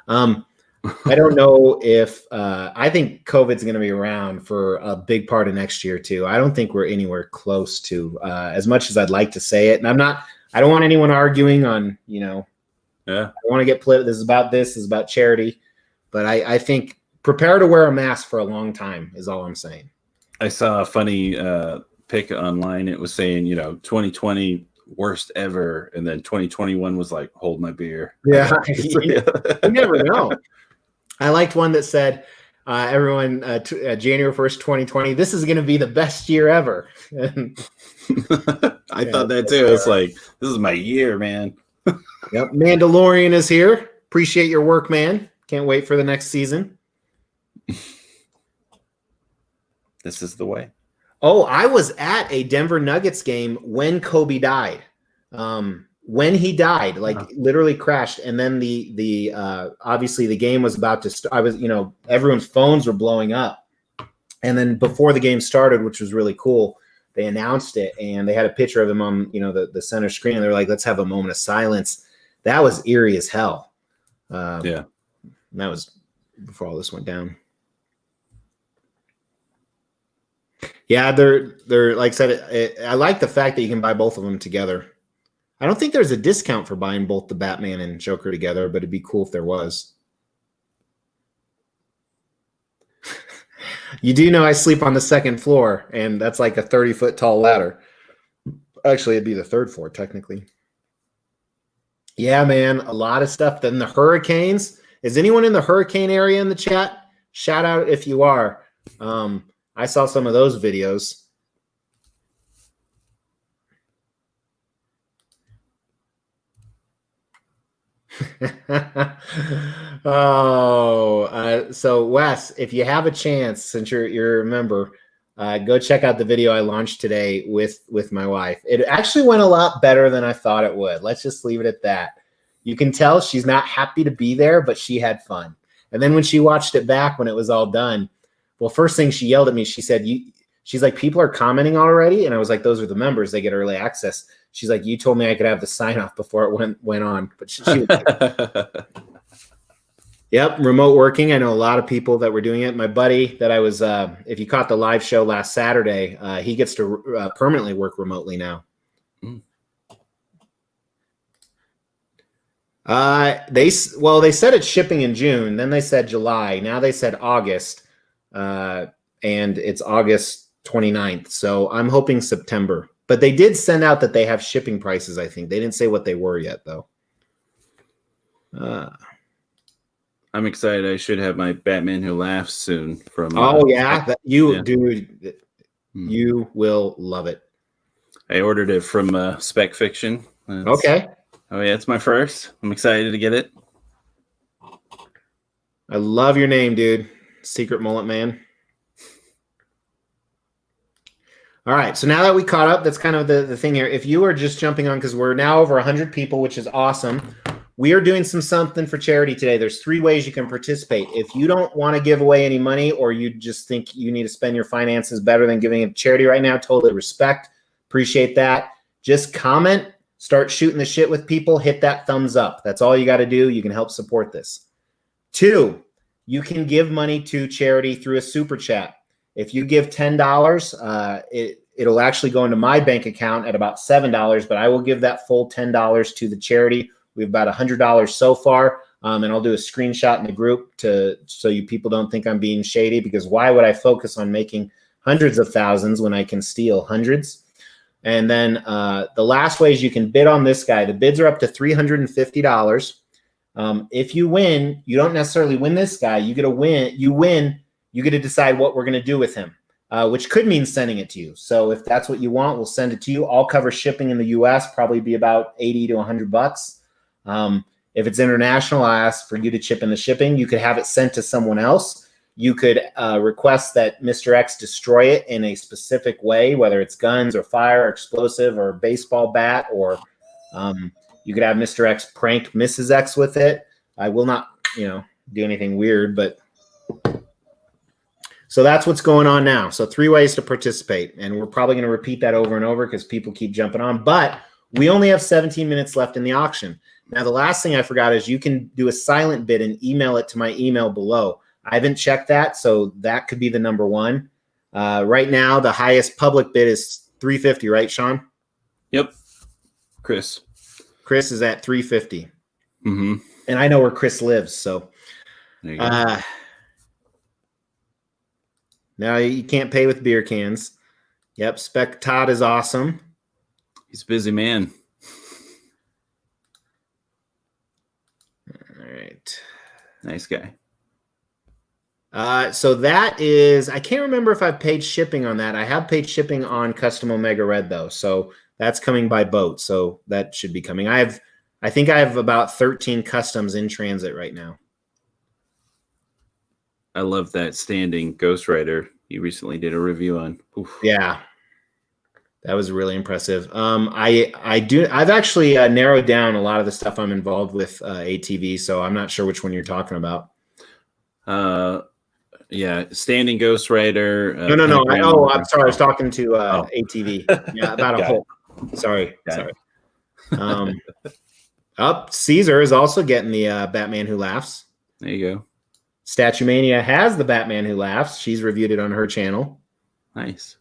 I don't know if I think COVID's going to be around for a big part of next year too. I don't think we're anywhere close to as much as I'd like to say it. And I don't want anyone arguing on, Yeah. I want to get political. This is about charity, but I think prepare to wear a mask for a long time is all I'm saying. I saw a funny pic online. It was saying, 2020 worst ever, and then 2021 was like, hold my beer. Yeah. You never know. I liked one that said, everyone, January 1st, 2020, this is going to be the best year ever. I thought that too. It's like, this is my year, man. Yep. Mandalorian is here. Appreciate your work, man. Can't wait for the next season. This is the way. Oh, I was at a Denver Nuggets game when Kobe died. When he died, literally crashed, and then the obviously the game was about to start. I was, everyone's phones were blowing up, and then before the game started, which was really cool, they announced it, and they had a picture of him on the center screen. And they were like, "Let's have a moment of silence." That was eerie as hell. Yeah, that was before all this went down. Yeah, they're like I said. I like the fact that you can buy both of them together. I don't think there's a discount for buying both the Batman and Joker together, but it'd be cool if there was. You do know I sleep on the second floor, and that's like a 30-foot tall ladder. Actually, it'd be the third floor, technically. Yeah, man, a lot of stuff. Then the hurricanes. Is anyone in the hurricane area in the chat? Shout out if you are. I saw some of those videos. So Wes, if you have a chance, since you're a member, go check out the video I launched today with my wife. It actually went a lot better than I thought it would. Let's just leave it at that. You can tell she's not happy to be there, but she had fun. And then when she watched it back when it was all done, well, first thing she yelled at me, she said, she's like, people are commenting already. And I was like, those are the members. They get early access. She's like, you told me I could have the sign off before it went on. But she was like, yep, remote working. I know a lot of people that were doing it. My buddy that I was, if you caught the live show last Saturday, he gets to permanently work remotely now. Mm. They said it's shipping in June. Then they said July. Now they said August. And it's August 29th. So I'm hoping September. But they did send out that they have shipping prices, I think. They didn't say what they were yet, though. I'm excited. I should have my Batman Who Laughs soon. From dude, you will love it. I ordered it from Spec Fiction. Okay. Oh yeah, it's my first. I'm excited to get it. I love your name, dude. Secret Mullet Man. All right, so now that we caught up, that's kind of the thing here. If you are just jumping on, because we're now over 100 people, which is awesome. We are doing something for charity today. There's 3 ways you can participate. If you don't want to give away any money, or you just think you need to spend your finances better than giving it to charity right now, totally respect. Appreciate that. Just comment, start shooting the shit with people, hit that thumbs up. That's all you got to do. You can help support this. 2, you can give money to charity through a super chat. If you give $10, it'll actually go into my bank account at about $7, but I will give that full $10 to the charity. We have about $100 so far, and I'll do a screenshot in the group so you people don't think I'm being shady, because why would I focus on making hundreds of thousands when I can steal hundreds? And then the last way is you can bid on this guy. The bids are up to $350. If you win, you don't necessarily win this guy. You get you get to decide what we're going to do with him, which could mean sending it to you. So if that's what you want, we'll send it to you. I'll cover shipping in the US, probably be about $80 to $100. If it's international, I ask for you to chip in the shipping. You could have it sent to someone else. You could request that Mr. X destroy it in a specific way, whether it's guns or fire, or explosive, or baseball bat, or you could have Mr. X prank Mrs. X with it. I will not, do anything weird, but so that's what's going on now. So 3 ways to participate, and we're probably going to repeat that over and over because people keep jumping on, but we only have 17 minutes left in the auction. Now, the last thing I forgot is you can do a silent bid and email it to my email below. I haven't checked that, so that could be the number 1. Right now, the highest public bid is $350, right, Sean? Yep. Chris is at $350. Mm-hmm. And I know where Chris lives, so there you go. Now you can't pay with beer cans. Yep, Spec Todd is awesome. He's a busy man. All right. Nice guy. So that is, I can't remember if I've paid shipping on that. I have paid shipping on Custom Omega Red, though. So that's coming by boat. So that should be coming. I think I have about 13 customs in transit right now. I love that standing Ghost Rider you recently did a review on. Oof. Yeah, that was really impressive. I've actually narrowed down a lot of the stuff I'm involved with ATV, so I'm not sure which one you're talking about. Yeah, standing Ghost Rider. No. I'm sorry. I was talking to ATV. Yeah, about a Hulk. Sorry. Caesar is also getting the Batman Who Laughs. There you go. Statue Mania has the Batman Who Laughs. She's reviewed it on her channel. Nice.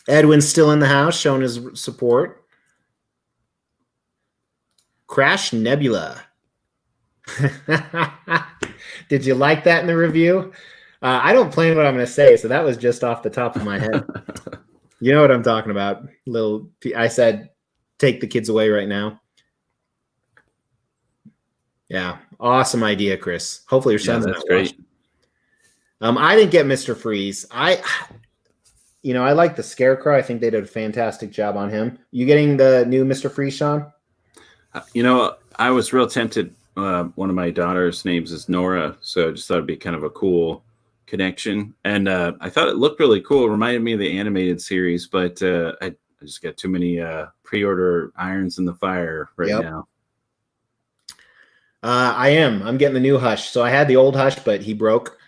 Edwin's still in the house, showing his support. Crash Nebula. Did you like that in the review? I don't plan what I'm going to say, so that was just off the top of my head. You know what I'm talking about. I said, take the kids away right now. Yeah, awesome idea, Chris. Hopefully your son's that's great. I didn't get Mr. Freeze. I like the Scarecrow. I think they did a fantastic job on him. You getting the new Mr. Freeze, Sean? I was real tempted. One of my daughter's names is Nora, so I just thought it'd be kind of a cool connection. And I thought it looked really cool. It reminded me of the animated series, but I just got too many pre-order irons in the fire now. I'm getting the new Hush. So I had the old Hush, but he broke.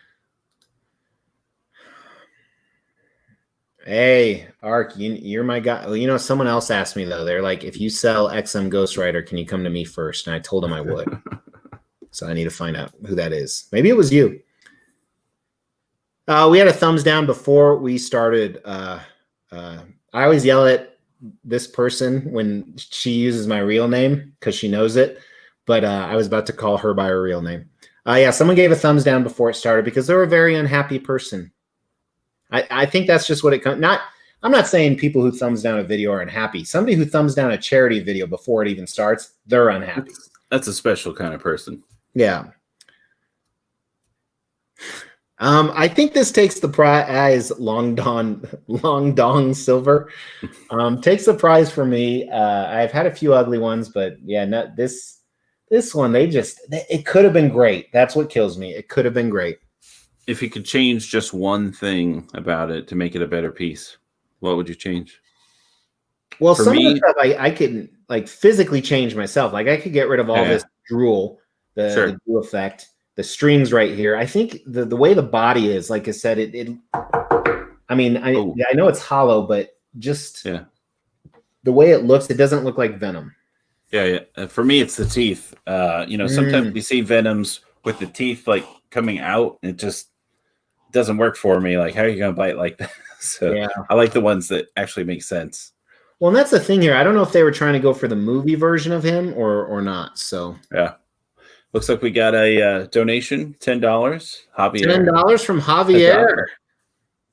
Hey, Ark, you're my guy. Well, someone else asked me, though. They're like, if you sell XM Ghost Rider, can you come to me first? And I told them I would. So I need to find out who that is. Maybe it was you. We had a thumbs down before we started. I always yell at this person when she uses my real name because she knows it. But I was about to call her by her real name. Someone gave a thumbs down before it started because they're a very unhappy person. I think that's just what it comes. I'm not saying people who thumbs down a video are unhappy. Somebody who thumbs down a charity video before it even starts, they're unhappy. That's a special kind of person. Yeah. I think this takes the prize. Long Dong Silver takes the prize for me. I've had a few ugly ones, but this one, it could have been great. That's what kills me. It could have been great. If you could change just one thing about it to make it a better piece, what would you change? Well, some of the stuff I could physically change myself. Like I could get rid of all this drool, the drool effect, the strings right here. I think the way the body is, like I said, I know it's hollow, but just the way it looks, it doesn't look like Venom. Yeah. For me, it's the teeth. Sometimes you see Venoms with the teeth coming out, and it just doesn't work for me. Like, how are you going to bite like that? So I like the ones that actually make sense. Well, and that's the thing here. I don't know if they were trying to go for the movie version of him or not. So looks like we got a donation, $10. Javier. $10 from Javier.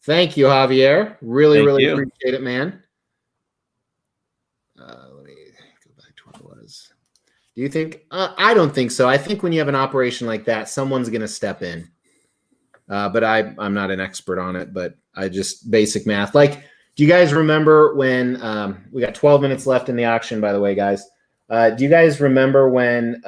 Thank you, Javier. Really appreciate it, man. Let me go back to what it was. Do you think? I don't think so. I think when you have an operation like that, someone's going to step in. But I'm not an expert on it, but I just basic math. Like, do you guys remember when we got 12 minutes left in the auction, by the way, guys? Do you guys remember when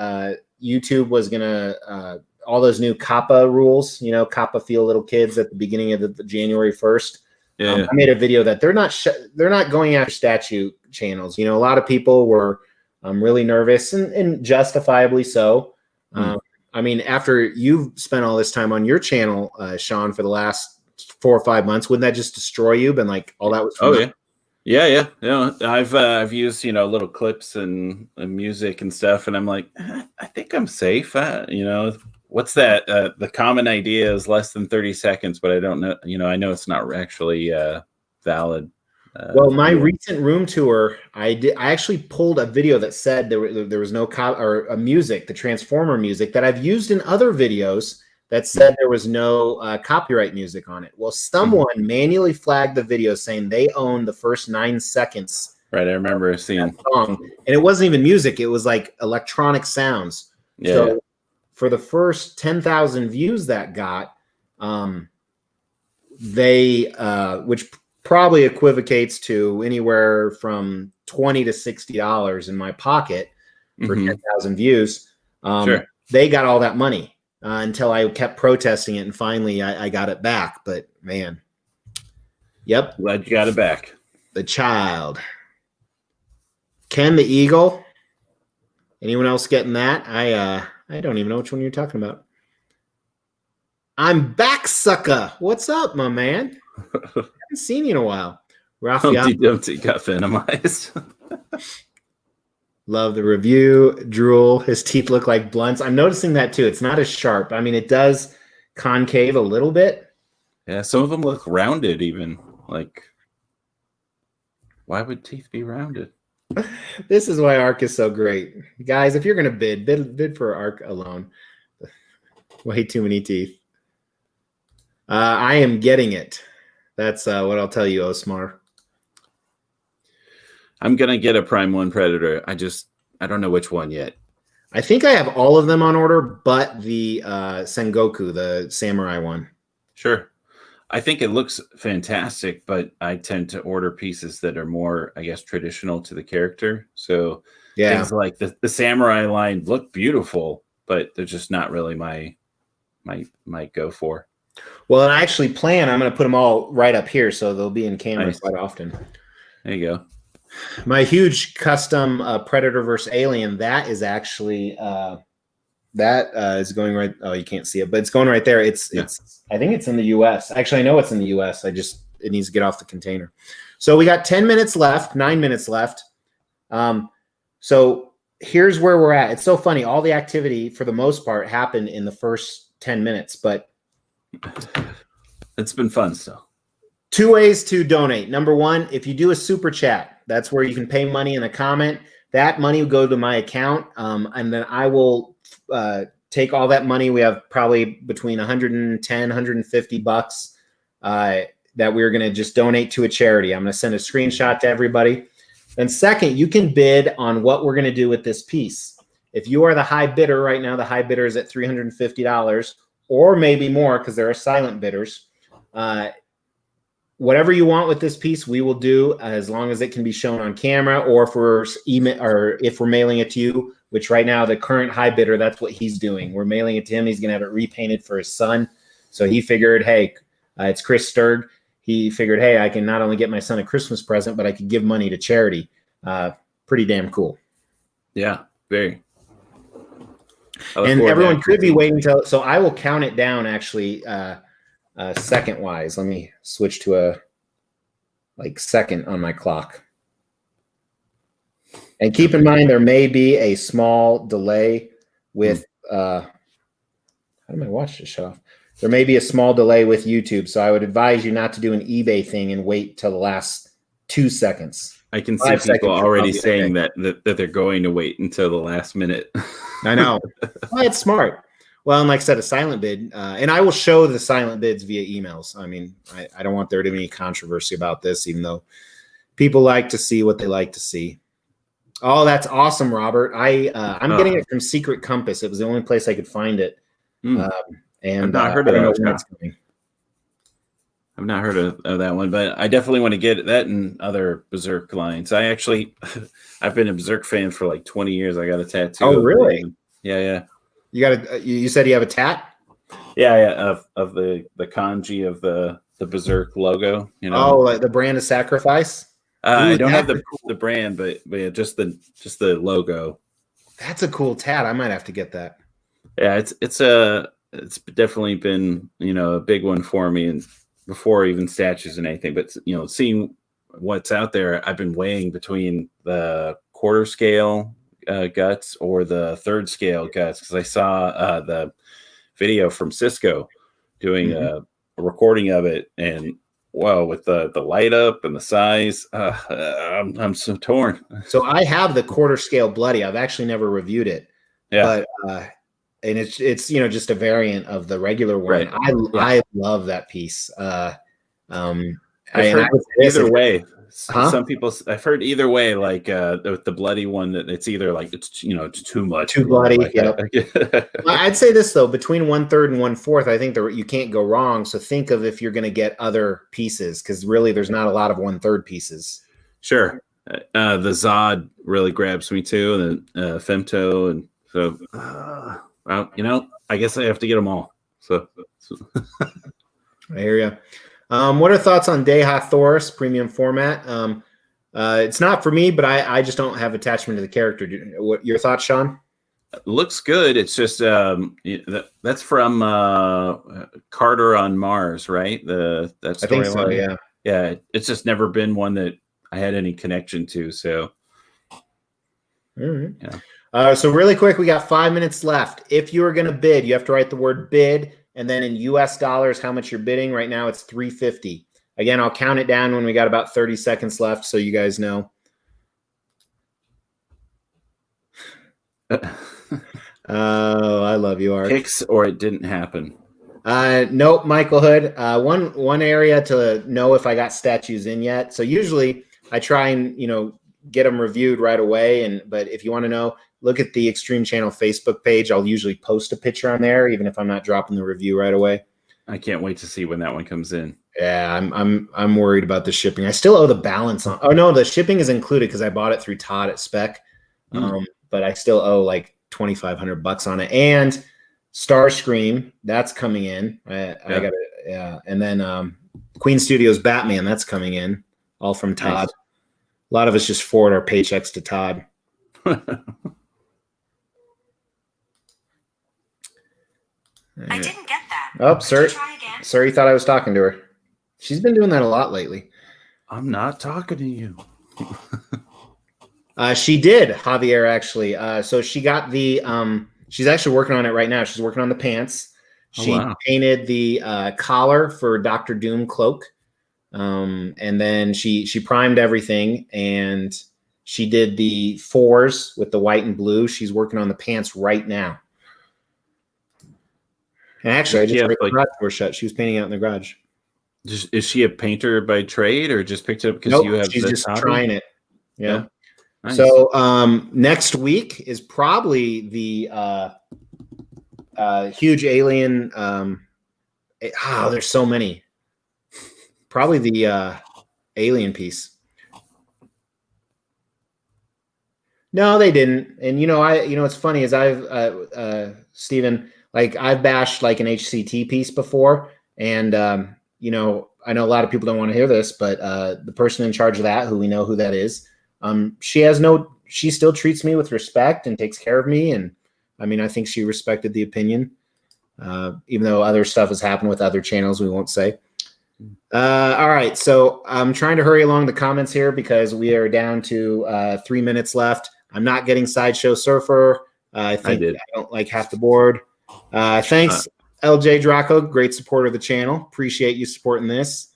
YouTube was going to all those new COPPA rules, COPPA feel little kids at the beginning of the January 1st? I made a video that they're not going after statute channels. A lot of people were really nervous and justifiably so. After you've spent all this time on your channel, Sean, for the last 4 or 5 months, wouldn't that just destroy you? Been like all that was. Yeah. I've used little clips and music and stuff, and I'm like, I think I'm safe. What's that? The common idea is less than 30 seconds, but I don't know. I know it's not actually valid. Well, my recent room tour, I actually pulled a video that said there was no or music, the Transformer music that I've used in other videos that said there was no copyright music on it. Well, someone manually flagged the video saying they own the first 9 seconds. Right, I remember seeing song, and it wasn't even music; it was like electronic sounds. So for the first 10,000 views that got, which probably equivocates to anywhere from $20 to $60 in my pocket for 10,000 views. They got all that money until I kept protesting it, and finally I got it back. But man, glad you got it back. The child, Ken the Eagle. Anyone else getting that? I don't even know which one you're talking about. I'm back, sucker. What's up, my man? Haven't seen you in a while. Humpty Dumpty got venomized. Love the review. Drool. His teeth look like blunts. I'm noticing that too. It's not as sharp. I mean, it does concave a little bit. Yeah, some of them look rounded even. Why would teeth be rounded? This is why Arc is so great. Guys, if you're going to bid for Arc alone. Way too many teeth. I am getting it. That's what I'll tell you, Osmar. I'm going to get a Prime 1 Predator. I don't know which one yet. I think I have all of them on order, but the Sengoku, the samurai one. Sure. I think it looks fantastic, but I tend to order pieces that are more, I guess, traditional to the character. So things like the samurai line look beautiful, but they're just not really my go for. Well, and I actually I'm going to put them all right up here, so they'll be in camera quite often. There you go. My huge custom Predator versus Alien, that is actually is going right. Oh, you can't see it, but it's going right there. It's I think it's in the US. Actually, I know it's in the US. It needs to get off the container. So we got 10 minutes left, 9 minutes left. So here's where we're at. It's so funny. All the activity for the most part happened in the first 10 minutes, but it's been fun still. 2 ways to donate. Number one, if you do a super chat, that's where you can pay money in a comment. That money will go to my account, and then I will take all that money. We have probably between 110, 150 bucks that we're going to just donate to a charity. I'm going to send a screenshot to everybody. And second, you can bid on what we're going to do with this piece. If you are the high bidder right now, the high bidder is at $350 or maybe more because there are silent bidders. Whatever you want with this piece, we will do as long as it can be shown on camera, or if we're mailing it to you, which right now the current high bidder, that's what he's doing. We're mailing it to him. He's going to have it repainted for his son. So he figured, hey, it's Chris Sturg. He figured, hey, I can not only get my son a Christmas present, but I could give money to charity. Pretty damn cool. Yeah, very. And everyone could be waiting till, so I will count it down actually. Second wise, let me switch to a second on my clock. And keep in mind, there may be a small delay with, how did my watch just shut off? There may be a small delay with YouTube. So I would advise you not to do an eBay thing and wait till the last 2 seconds. I can see people already saying that they're going to wait until the last minute. I know. Well, it's smart. Well, and like I said, a silent bid, and I will show the silent bids via emails. I mean, I don't want there to be any controversy about this, even though people like to see what they like to see. Oh, that's awesome, Robert. I'm getting it from Secret Compass. It was the only place I could find it. And I've not heard of that. I've not heard of that one, but I definitely want to get that and other Berserk lines. I've been a Berserk fan for like 20 years. I got a tattoo. Oh, really? Yeah. You said you have a tat? Yeah, of the kanji of the Berserk logo. You know. Oh, like the brand of sacrifice. I don't have the brand, but yeah, just the logo. That's a cool tat. I might have to get that. Yeah, it's definitely been a big one for me, and before even statues and anything. But seeing what's out there, I've been weighing between the quarter scale guts or the third scale guts, because I saw the video from Cisco doing a recording of it, and wow, with the light up and the size, I'm so torn. So I have the quarter scale bloody. I've actually never reviewed it, but and it's just a variant of the regular one. Right. I love that piece. Either way. Some people, I've heard either way, like with the bloody one, that it's either like it's too much, too bloody. Like I'd say this though, between 1/3 and 1/4, I think you can't go wrong. So think of if you're going to get other pieces, because really there's not a lot of 1/3 pieces. Sure, the Zod really grabs me too, and Femto, and so well, I guess I have to get them all. So I hear you. What are thoughts on Deha Thoris premium format? It's not for me, but I just don't have attachment to the character. What your thoughts, Sean? Looks good. It's just that's from Carter on Mars, right? That storyline. I think so. Yeah. Yeah. It's just never been one that I had any connection to. So. All right. Yeah. So really quick, we got 5 minutes left. If you are going to bid, you have to write the word bid. And then in US dollars, how much you're bidding right now, it's $350. Again, I'll count it down when we got about 30 seconds left, so you guys know. Oh, I love you, Art. Picks or it didn't happen. Nope, Michael Hood. One area to know if I got statues in yet. So usually I try and get them reviewed right away. But if you want to know, look at the Extreme Channel Facebook page. I'll usually post a picture on there, even if I'm not dropping the review right away. I can't wait to see when that one comes in. Yeah, I'm worried about the shipping. I still owe the balance on. Oh no, the shipping is included because I bought it through Todd at Spec. But I still owe like $2,500 on it. And Starscream, that's coming in. I got it. Yeah, and then Queen Studios Batman, that's coming in, all from Todd. Nice. A lot of us just forward our paychecks to Todd. I didn't get that. Oh, sir. Sir, you thought I was talking to her. She's been doing that a lot lately. I'm not talking to you. She did, Javier, actually. So she got the she's actually working on it right now. She's working on the pants. She painted the collar for Dr. Doom cloak. And then she primed everything, and she did the fours with the white and blue. She's working on the pants right now. And actually, I just heard the garage door shut. She was painting out in the garage. Is she a painter by trade, or just picked it up because you have? She's just trying it. Yeah. Nice. So next week is probably the huge alien. There's so many. Probably the alien piece. No, they didn't. And what's funny is Steven, like I've bashed like an HCT piece before, and I know a lot of people don't want to hear this, but the person in charge of that, who we know who that is, she still treats me with respect and takes care of me. And I mean, I think she respected the opinion, even though other stuff has happened with other channels we won't say. All right, so I'm trying to hurry along the comments here because we are down to 3 minutes left. I'm not getting Sideshow Surfer. I think I don't like half the board. Thanks, LJ Draco, great supporter of the channel. Appreciate you supporting this.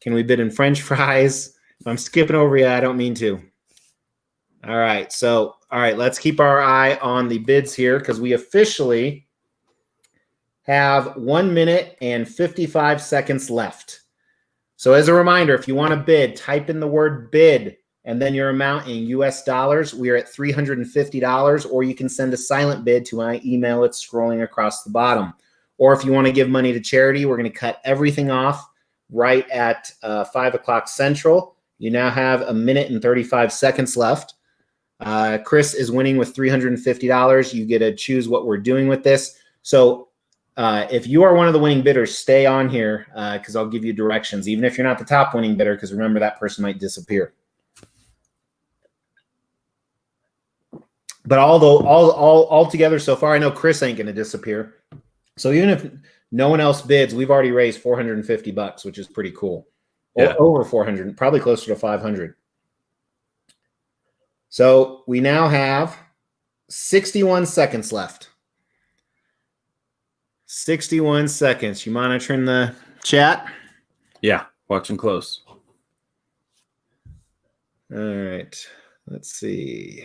Can we bid in French fries? If I'm skipping over you, I don't mean to. All right, let's keep our eye on the bids here because we officially have 1 minute and 55 seconds left. So as a reminder, if you want to bid, type in the word bid and then your amount in US dollars. We are at $350, or you can send a silent bid to my email. It's scrolling across the bottom. Or if you want to give money to charity, we're going to cut everything off right at 5 o'clock Central. You now have 1 minute and 35 seconds left. Chris is winning with $350. You get to choose what we're doing with this. So if you are one of the winning bidders, stay on here because I'll give you directions, even if you're not the top winning bidder, because remember that person might disappear. But all together so far, I know Chris ain't going to disappear. So even if no one else bids, we've already raised $450, which is pretty cool. Yeah. Over 400, probably closer to 500. So we now have 61 seconds left. 61 seconds. You monitoring the chat? Yeah, watching close. All right. Let's see.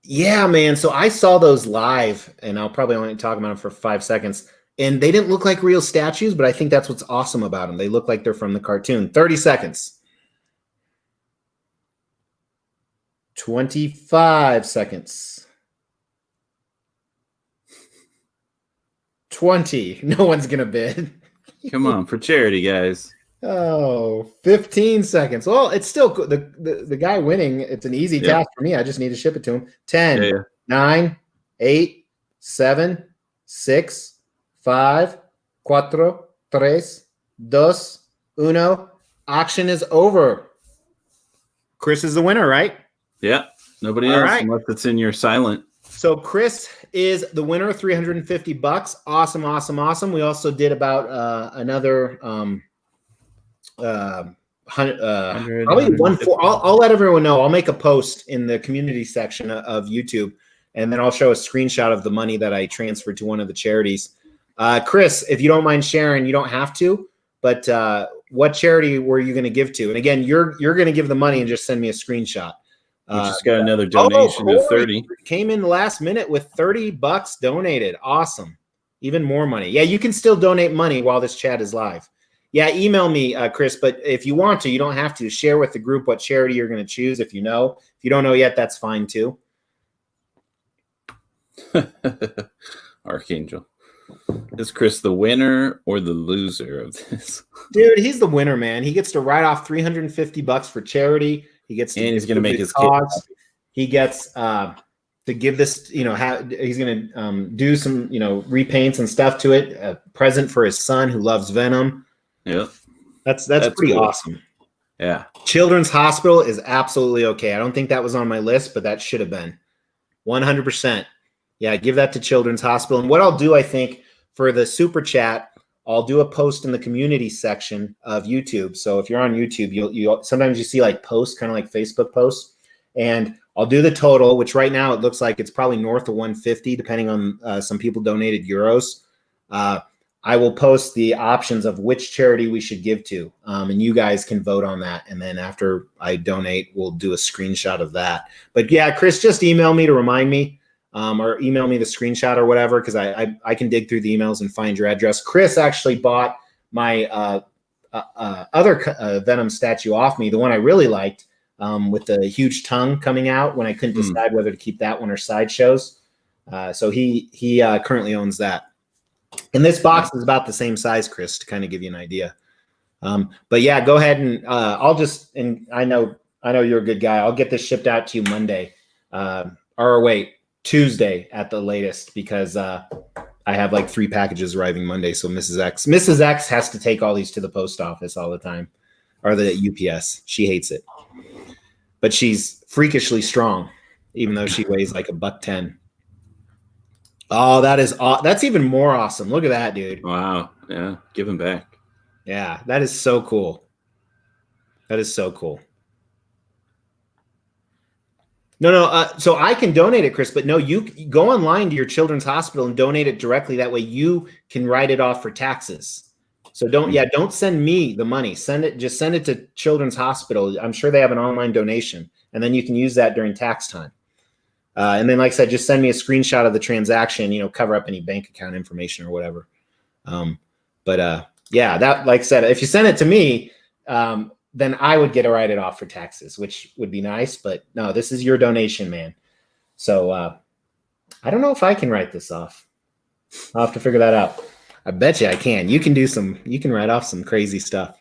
Yeah, man. So I saw those live, and I'll probably only talk about them for 5 seconds. And they didn't look like real statues, but I think that's what's awesome about them. They look like they're from the cartoon. 30 seconds. 25 seconds. 20. No one's going to bid. Come on, for charity, guys. Oh, 15 seconds. Well, it's still the guy winning. It's an easy task for me. I just need to ship it to him. 10, 9, 8, 7, 6, 5, 4, 3, 2, 1. Auction is over. Chris is the winner, right? Yeah. Nobody else unless it's in your silent. So Chris is the winner, $350. Awesome, awesome, awesome. We also did about another probably 140. I'll let everyone know. I'll make a post in the community section of YouTube and then I'll show a screenshot of the money that I transferred to one of the charities. Chris, if you don't mind sharing, you don't have to, but what charity were you going to give to? And again, you're going to give the money and just send me a screenshot. We just got another donation of 30. Came in the last minute with $30 donated. Awesome. Even more money. Yeah, you can still donate money while this chat is live. Yeah, email me, Chris, but if you want to, you don't have to. Share with the group what charity you're going to choose if you know. If you don't know yet, that's fine too. Archangel. Is Chris the winner or the loser of this? Dude, he's the winner, man. He gets to write off $350 for charity. He gets to, and he's going to make his cause. He gets to give this, he's going to do some, repaints and stuff to it. A present for his son who loves Venom. Yeah. That's pretty cool. Awesome. Yeah. Children's Hospital is absolutely okay. I don't think that was on my list, but that should have been 100%. Yeah, give that to Children's Hospital. And what I'll do, I think, for the super chat, I'll do a post in the community section of YouTube. So if you're on YouTube, you'll sometimes you see like posts, kind of like Facebook posts, and I'll do the total, which right now it looks like it's probably north of 150, depending on some people donated euros. I will post the options of which charity we should give to, and you guys can vote on that. And then after I donate, we'll do a screenshot of that. But yeah, Chris, just email me to remind me. Or email me the screenshot or whatever, because I can dig through the emails and find your address. Chris actually bought my other Venom statue off me, the one I really liked, with the huge tongue coming out when I couldn't decide whether to keep that one or sideshows. So he currently owns that. And this box is about the same size, Chris, to kind of give you an idea. But yeah, go ahead and I know you're a good guy. I'll get this shipped out to you Monday. Or wait, Tuesday at the latest, because I have like 3 packages arriving Monday. So Mrs. X has to take all these to the post office all the time, or the UPS. She hates it, but she's freakishly strong, even though she weighs like $110. Oh, that's even more awesome. Look at that, dude. Wow. Yeah. Give him back. Yeah. That is so cool. That is so cool. No. So I can donate it, Chris, but no, you go online to your Children's Hospital and donate it directly. That way you can write it off for taxes. So don't send me the money. Send it to Children's Hospital. I'm sure they have an online donation, and then you can use that during tax time. And then, like I said, just send me a screenshot of the transaction, cover up any bank account information or whatever. Yeah, that, like I said, if you send it to me, then I would get to write it off for taxes, which would be nice. But no, this is your donation, man. So I don't know if I can write this off. I'll have to figure that out. I bet you I can. You can write off some crazy stuff.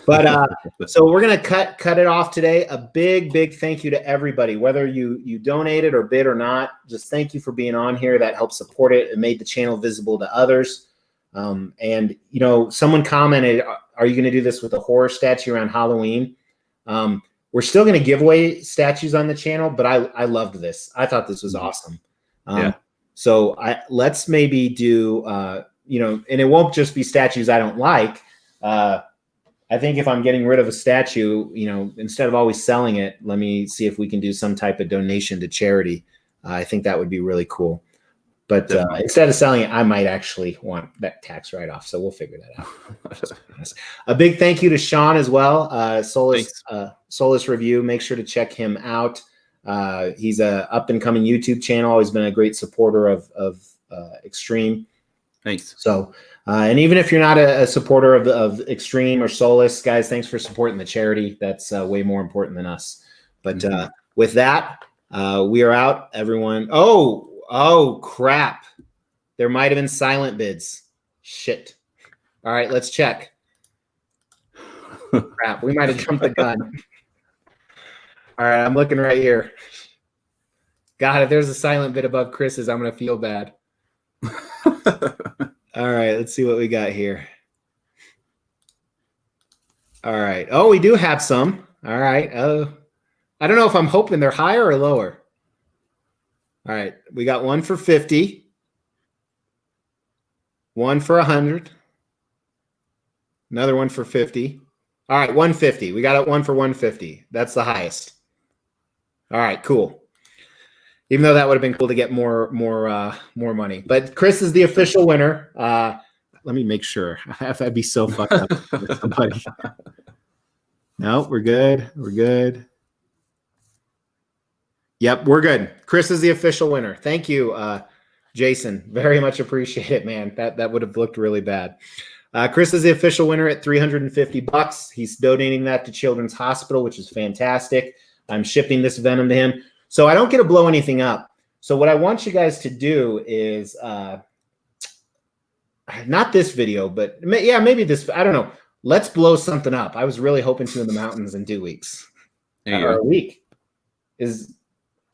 But so we're going to cut it off today. A big thank you to everybody, whether you donated or bid or not. Just thank you for being on here. That helps support it. It made the channel visible to others. And someone commented, are you going to do this with a horror statue around Halloween? We're still going to give away statues on the channel, but I loved this. I thought this was awesome. So let's maybe do, and it won't just be statues I don't like. I think if I'm getting rid of a statue, instead of always selling it, let me see if we can do some type of donation to charity. I think that would be really cool. But instead of selling it, I might actually want that tax write-off. So we'll figure that out. A big thank you to Sean as well. Solus Review. Make sure to check him out. He's a up-and-coming YouTube channel. Always been a great supporter of Extreme. Thanks. So, and even if you're not a supporter of Extreme or Solus, guys, thanks for supporting the charity. That's way more important than us. But with that, we are out, everyone. Oh, crap. There might have been silent bids. Shit. All right, let's check. Crap, we might have jumped the gun. All right, I'm looking right here. God, if there's a silent bid above Chris's, I'm going to feel bad. All right, let's see what we got here. All right. Oh, we do have some. All right. I don't know if I'm hoping they're higher or lower. All right, we got one for 50, one for 100, another one for 50. All right, 150. We got one for 150. That's the highest. All right, cool. Even though that would have been cool to get more money. But Chris is the official winner. Let me make sure. I'd be so fucked up with somebody. No, we're good. We're good. Yep, we're good. Chris is the official winner. Thank you, Jason. Very much appreciate it, man. That would have looked really bad. Chris is the official winner at $350. He's donating that to Children's Hospital, which is fantastic. I'm shipping this Venom to him. So I don't get to blow anything up. So what I want you guys to do is not this video, but yeah, maybe this. I don't know. Let's blow something up. I was really hoping to in the mountains in 2 weeks. Or a week.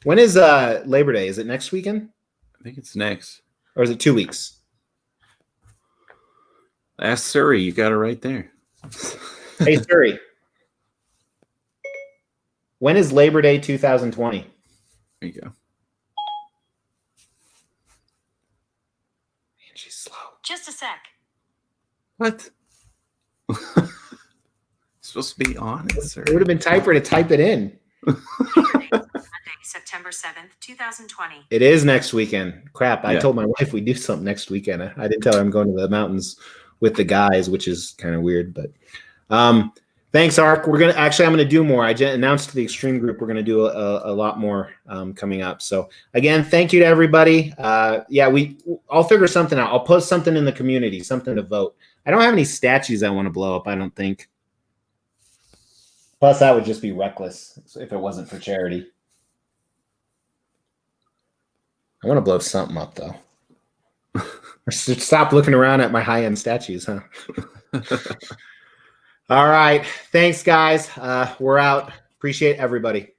When is Labor Day? Is it next weekend? I think it's next. Or is it 2 weeks? Ask Surrey. You got it right there. Hey, Surrey. When is Labor Day 2020? There you go. Man, she's slow. Just a sec. What? Supposed to be on it, sir. It would have been typer to type it in. Monday, September 7th, 2020. It is next weekend. Crap. I Yeah. told my wife we'd do something next weekend. I didn't tell her I'm going to the mountains with the guys, which is kind of weird, but thanks, Ark. I'm going to do more. I just announced to the Extreme group we're going to do a lot more coming up. So again, thank you to everybody. I'll figure something out. I'll post something in the community, something to vote. I don't have any statues I want to blow up, I don't think. Plus, that would just be reckless if it wasn't for charity. I want to blow something up, though. Stop looking around at my high-end statues, huh? All right. Thanks, guys. We're out. Appreciate everybody.